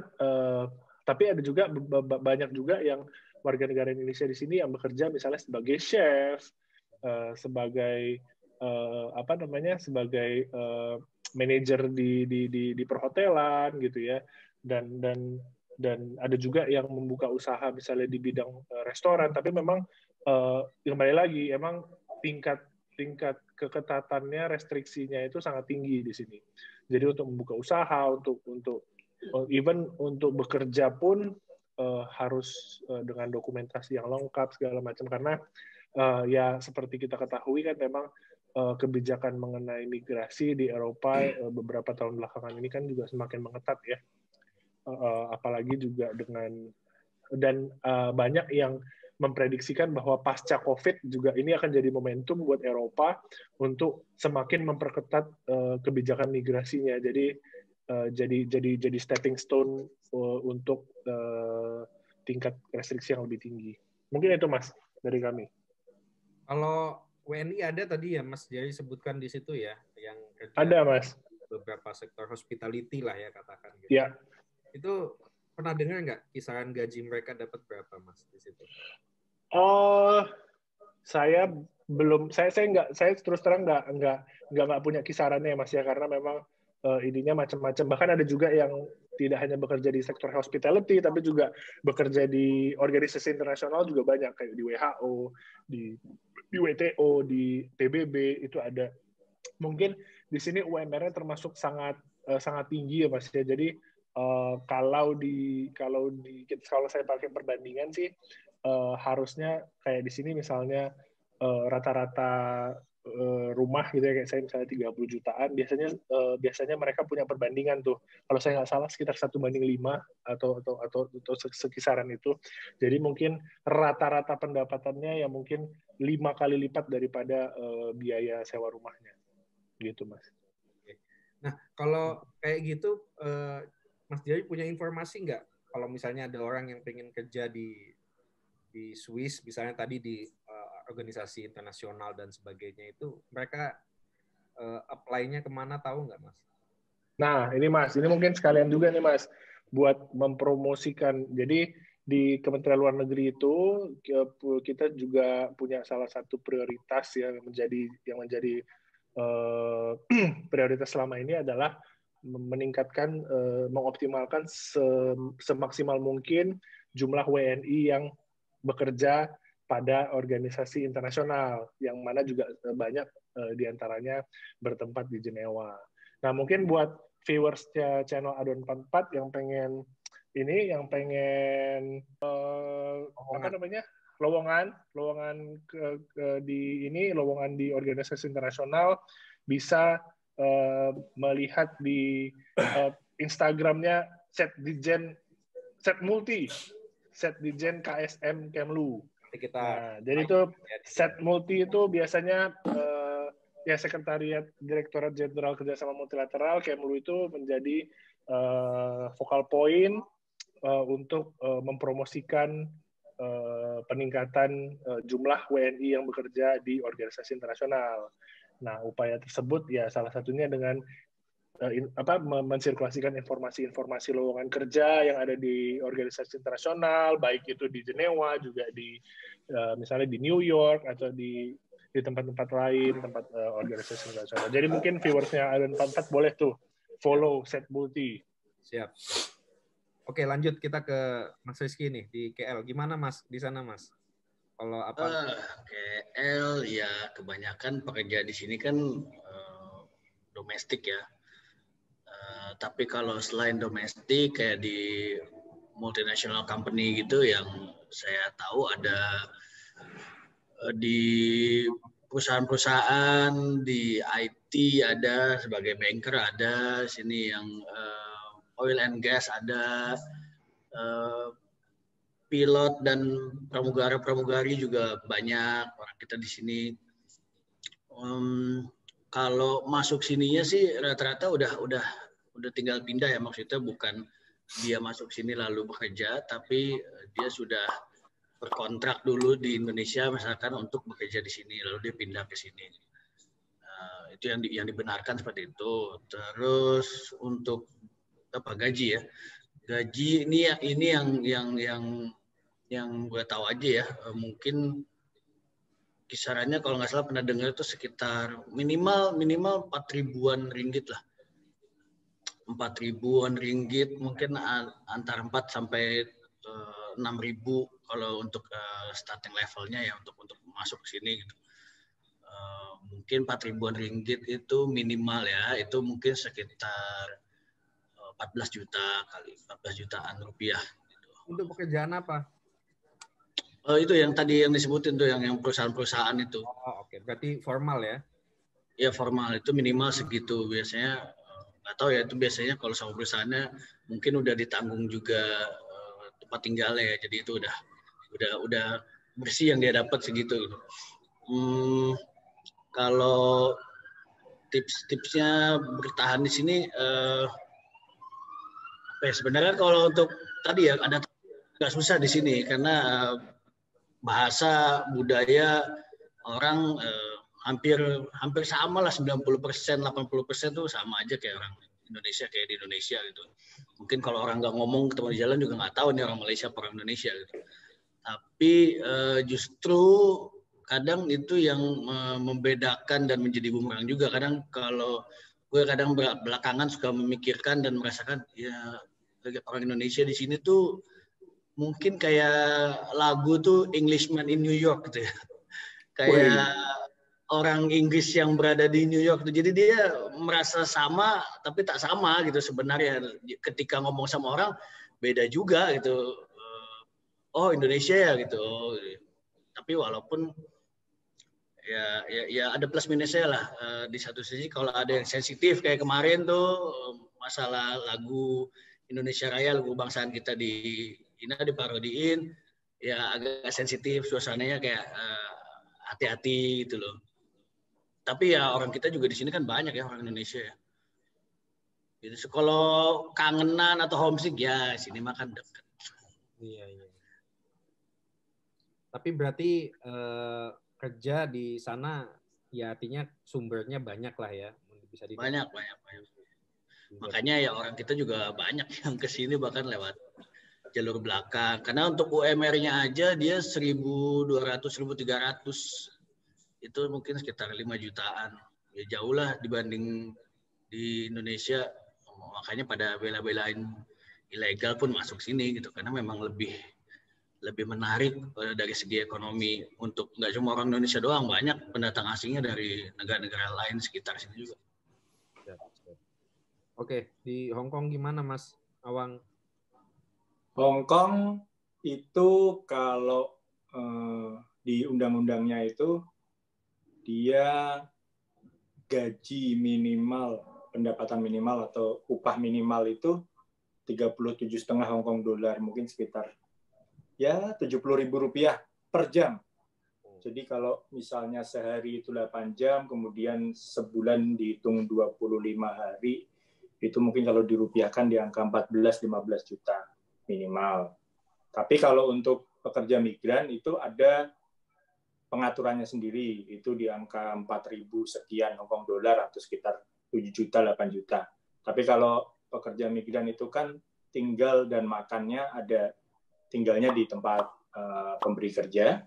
tapi ada juga banyak juga yang warga negara Indonesia di sini yang bekerja misalnya sebagai chef, sebagai sebagai manajer di perhotelan gitu ya, dan ada juga yang membuka usaha misalnya di bidang restoran, tapi memang kembali lagi emang tingkat keketatannya, restriksinya itu sangat tinggi di sini. Jadi untuk membuka usaha, untuk even untuk bekerja pun harus dengan dokumentasi yang lengkap segala macam, karena ya seperti kita ketahui kan memang kebijakan mengenai migrasi di Eropa beberapa tahun belakangan ini kan juga semakin mengetat ya, apalagi juga dan banyak yang memprediksikan bahwa pasca COVID juga ini akan jadi momentum buat Eropa untuk semakin memperketat kebijakan migrasinya. Jadi stepping stone untuk tingkat restriksi yang lebih tinggi. Mungkin itu Mas dari kami. Kalau WNI ada tadi ya Mas Jerry sebutkan di situ ya, yang kerja ada Mas, beberapa sektor hospitality lah ya katakan gitu. Ya. Itu pernah dengar nggak kisaran gaji mereka dapat berapa Mas di situ? Saya terus terang nggak punya kisarannya Mas ya, karena memang ininya macam-macam. Bahkan ada juga yang tidak hanya bekerja di sektor hospitality, tapi juga bekerja di organisasi internasional juga banyak, kayak di WHO, di WTO, di PBB itu ada. Mungkin di sini UMR-nya termasuk sangat tinggi ya Mas ya. Jadi kalau saya pakai perbandingan sih harusnya kayak di sini misalnya rata-rata rumah gitu ya, kayak saya misalnya 30 jutaan, biasanya mereka punya perbandingan tuh, kalau saya nggak salah sekitar 1:5 atau sekisaran itu. Jadi mungkin rata-rata pendapatannya ya mungkin 5 kali lipat daripada biaya sewa rumahnya gitu Mas. Nah kalau kayak gitu Mas Jerry punya informasi nggak kalau misalnya ada orang yang pengen kerja di Swiss misalnya tadi di organisasi internasional dan sebagainya, itu mereka apply-nya kemana, tahu nggak Mas? Nah ini Mas, ini mungkin sekalian juga nih Mas buat mempromosikan. Jadi di Kementerian Luar Negeri itu kita juga punya salah satu prioritas yang menjadi prioritas selama ini adalah meningkatkan, mengoptimalkan semaksimal mungkin jumlah WNI yang bekerja pada organisasi internasional, yang mana juga banyak diantaranya bertempat di Jenewa. Nah, mungkin buat viewers-nya channel Adon 44 yang pengen lowongan di organisasi internasional, bisa melihat di Instagramnya Setdijen KSM Kemlu. jadi itu set multi itu biasanya ya Sekretariat Direktorat Jenderal Kerjasama Multilateral Kemlu itu menjadi focal point untuk mempromosikan peningkatan jumlah WNI yang bekerja di organisasi internasional. Nah, upaya tersebut ya salah satunya dengan mensirkulasikan informasi-informasi lowongan kerja yang ada di organisasi internasional, baik itu di Jenewa, juga di misalnya di New York atau di tempat-tempat lain, tempat organisasi internasional. Jadi mungkin viewersnya Island 44 boleh tuh follow Set Multi. Siap. Oke, lanjut kita ke Mas Rizky nih di KL. Gimana Mas di sana Mas? Kalau apa? KL ya kebanyakan pekerja di sini kan domestik ya. Tapi kalau selain domestik kayak di multinational company gitu yang saya tahu ada di perusahaan-perusahaan di IT ada sebagai banker ada sini yang oil and gas ada pilot dan pramugari juga banyak orang kita di sini. Kalau masuk sininya sih rata-rata udah tinggal pindah ya, maksudnya bukan dia masuk sini lalu bekerja, tapi dia sudah berkontrak dulu di Indonesia misalkan untuk bekerja di sini lalu dia pindah ke sini. Itu yang dibenarkan seperti itu. Terus untuk gaji ya, gaji ini yang gue tahu aja ya, mungkin kisarannya kalau nggak salah pernah dengar itu sekitar minimal 4.000-an ringgit lah. 4.000-an ringgit mungkin antara 4 sampai 6.000 kalau untuk starting levelnya ya untuk masuk ke sini gitu. Mungkin 4.000-an ringgit itu minimal ya, itu mungkin sekitar 14 jutaan rupiah. Gitu. Untuk pekerjaan apa? Itu yang tadi yang disebutin tuh yang perusahaan-perusahaan itu. Oh, oke. Berarti formal ya? Ya formal itu minimal segitu biasanya. Nggak tahu ya itu biasanya kalau sama perusahaannya mungkin udah ditanggung juga tempat tinggalnya ya. Jadi itu udah bersih yang dia dapat segitu. Kalau tips-tipsnya bertahan di sini sebenarnya kalau untuk tadi ya ada nggak susah di sini karena bahasa budaya orang hampir sama lah 90%, 80% tuh sama aja kayak orang Indonesia kayak di Indonesia gitu. Mungkin kalau orang nggak ngomong ketemu di jalan juga nggak tahu nih orang Malaysia apa orang Indonesia gitu. Tapi justru kadang itu yang membedakan dan menjadi bumerang juga. Kadang kalau gue kadang belakangan suka memikirkan dan merasakan ya orang Indonesia di sini tuh mungkin kayak lagu tuh Englishman in New York gitu ya. Kayak orang Inggris yang berada di New York. Jadi dia merasa sama tapi tak sama gitu sebenarnya. Ketika ngomong sama orang beda juga gitu. Oh Indonesia ya gitu. Tapi walaupun ya ada plus minusnya lah. Di satu sisi kalau ada yang sensitif kayak kemarin tuh masalah lagu Indonesia Raya, lagu kebangsaan kita diparodiin, ya agak sensitif suasananya kayak hati-hati gitu loh. Tapi ya orang kita juga di sini kan banyak ya orang Indonesia ya. Gitu. Kalau kangenan atau homesick ya sini mah kan dekat. Iya. Tapi berarti kerja di sana ya artinya sumbernya banyak lah ya. Bisa banyak. Makanya ya orang kita juga banyak yang ke sini bahkan lewat jalur belakang. Karena untuk UMR-nya aja dia 1.200, 1.300. Itu mungkin sekitar 5 jutaan. Ya jauh lah dibanding di Indonesia. Makanya pada bela-belain ilegal pun masuk sini gitu. Karena memang lebih menarik dari segi ekonomi. Untuk nggak cuma orang Indonesia doang, banyak pendatang asingnya dari negara-negara lain sekitar sini juga. Oke, di Hong Kong gimana Mas Awang? Hong Kong itu kalau di undang-undangnya itu dia gaji minimal, pendapatan minimal atau upah minimal itu 37,5 Hong Kong dolar, mungkin sekitar ya 70.000 rupiah per jam. Jadi kalau misalnya sehari itu 8 jam, kemudian sebulan dihitung 25 hari, itu mungkin kalau dirupiahkan di angka 14-15 juta minimal. Tapi kalau untuk pekerja migran itu ada pengaturannya sendiri, itu di angka 4.000 sekian Hong Kong dolar atau sekitar 7 juta, 8 juta. Tapi kalau pekerja migran itu kan tinggal dan makannya tinggalnya di tempat pemberi kerja,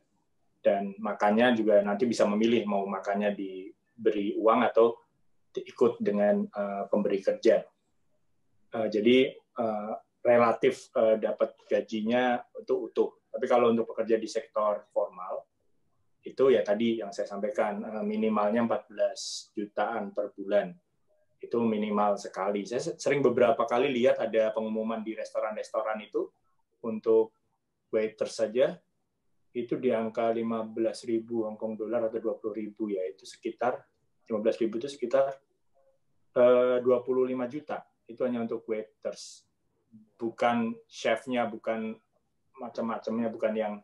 dan makannya juga nanti bisa memilih mau makannya diberi uang atau ikut dengan pemberi kerja. Jadi relatif dapat gajinya itu utuh. Tapi kalau untuk pekerja di sektor formal, itu ya tadi yang saya sampaikan, minimalnya 14 jutaan per bulan. Itu minimal sekali. Saya sering beberapa kali lihat ada pengumuman di restoran-restoran itu untuk waiter saja, itu di angka 15.000 Hong Kong dolar atau 20.000, yaitu sekitar 15.000 itu sekitar 25 juta. Itu hanya untuk waiters, bukan chefnya, bukan macam-macamnya, bukan yang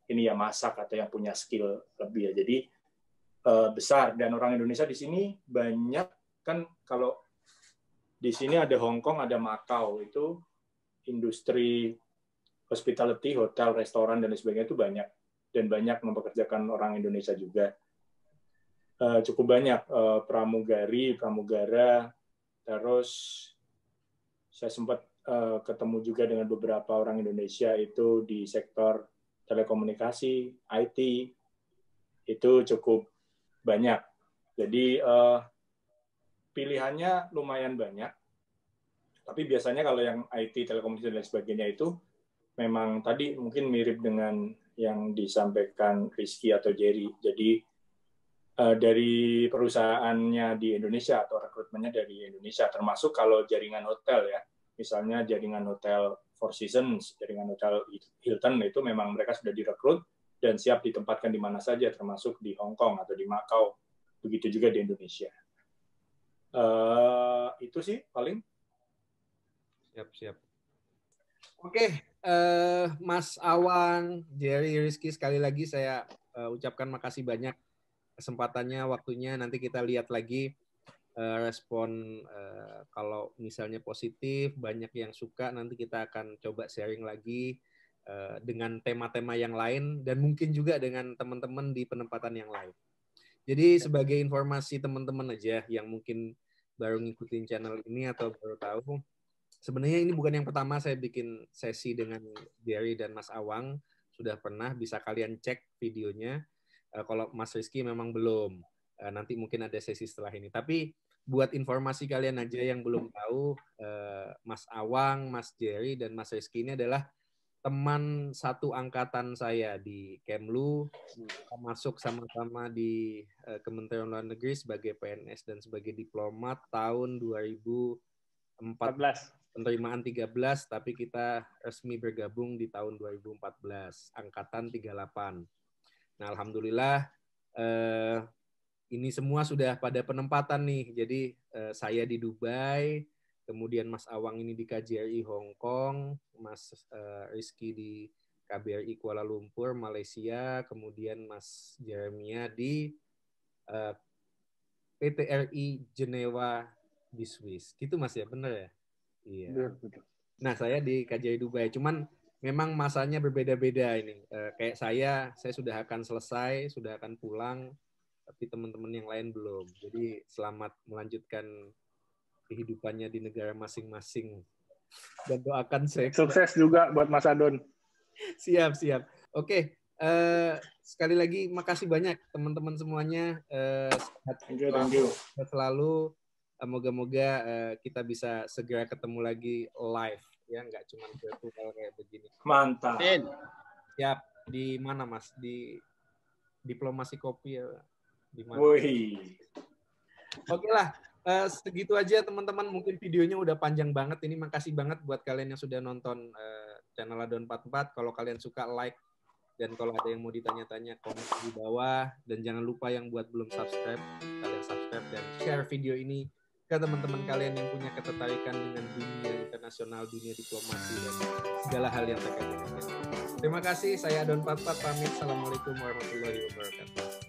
ini ya masak atau yang punya skill lebih ya. Jadi besar, dan orang Indonesia di sini banyak kan. Kalau di sini ada Hong Kong, ada Macau, itu industri hospitality, hotel, restoran dan sebagainya itu banyak, dan banyak mempekerjakan orang Indonesia juga. Cukup banyak pramugara. Terus saya sempat ketemu juga dengan beberapa orang Indonesia itu di sektor telekomunikasi, IT, itu cukup banyak. Jadi pilihannya lumayan banyak. Tapi biasanya kalau yang IT, telekomunikasi dan sebagainya itu memang tadi mungkin mirip dengan yang disampaikan Rizky atau Jerry. Jadi dari perusahaannya di Indonesia atau rekrutmennya dari Indonesia, termasuk kalau jaringan hotel ya, misalnya jaringan hotel Four Seasons, jaringan hotel Hilton, itu memang mereka sudah direkrut dan siap ditempatkan di mana saja, termasuk di Hong Kong atau di Macau. Begitu juga di Indonesia. Itu sih paling. Siap. Oke, Mas Awang, Jerry, Rizky, sekali lagi saya ucapkan makasih banyak kesempatannya, waktunya. Nanti kita lihat lagi respon, kalau misalnya positif, banyak yang suka, nanti kita akan coba sharing lagi dengan tema-tema yang lain, dan mungkin juga dengan teman-teman di penempatan yang lain. Jadi sebagai informasi teman-teman aja yang mungkin baru ngikutin channel ini atau baru tahu, sebenarnya ini bukan yang pertama saya bikin sesi dengan Jerry dan Mas Awang. Sudah pernah, bisa kalian cek videonya. Kalau Mas Rizky memang belum. Nanti mungkin ada sesi setelah ini. Tapi buat informasi kalian aja yang belum tahu, Mas Awang, Mas Jerry, dan Mas Rizky ini adalah teman satu angkatan saya di Kemlu. Masuk sama-sama di Kementerian Luar Negeri sebagai PNS dan sebagai diplomat tahun 2014. Penerimaan 13, tapi kita resmi bergabung di tahun 2014, angkatan 38. Nah, alhamdulillah ini semua sudah pada penempatan nih. Jadi saya di Dubai, kemudian Mas Awang ini di KJRI Hong Kong, Mas Rizky di KBRI Kuala Lumpur, Malaysia, kemudian Mas Jeremia di PTRI Jenewa di Swiss. Gitu Mas ya, bener ya? Iya. Nah, saya di KJRI Dubai. Cuman memang masanya berbeda-beda ini. Kayak saya sudah akan selesai, sudah akan pulang, tapi teman-teman yang lain belum. Jadi selamat melanjutkan kehidupannya di negara masing-masing. Dan doakan saya. Sukses juga buat Mas Adon. Siap. Oke. Sekali lagi makasih banyak teman-teman semuanya. Thank you. Selalu. Moga-moga kita bisa segera ketemu lagi live, ya, nggak cuma virtual kayak begini. Mantap. Siap. Di mana Mas? Di Diplomasi Kopi ya? Di mana? Oke lah, segitu aja teman-teman. Mungkin videonya udah panjang banget. Ini makasih banget buat kalian yang sudah nonton channel Adon 44. Kalau kalian suka, like. Dan kalau ada yang mau ditanya-tanya, komen di bawah. Dan jangan lupa yang buat belum subscribe, kalian subscribe dan share video ini ke teman-teman kalian yang punya ketertarikan dengan dunia internet nasional, dunia diplomasi, dan segala hal yang terkait dengan itu. Terima kasih, saya Don Patpat pamit. Assalamualaikum warahmatullahi wabarakatuh.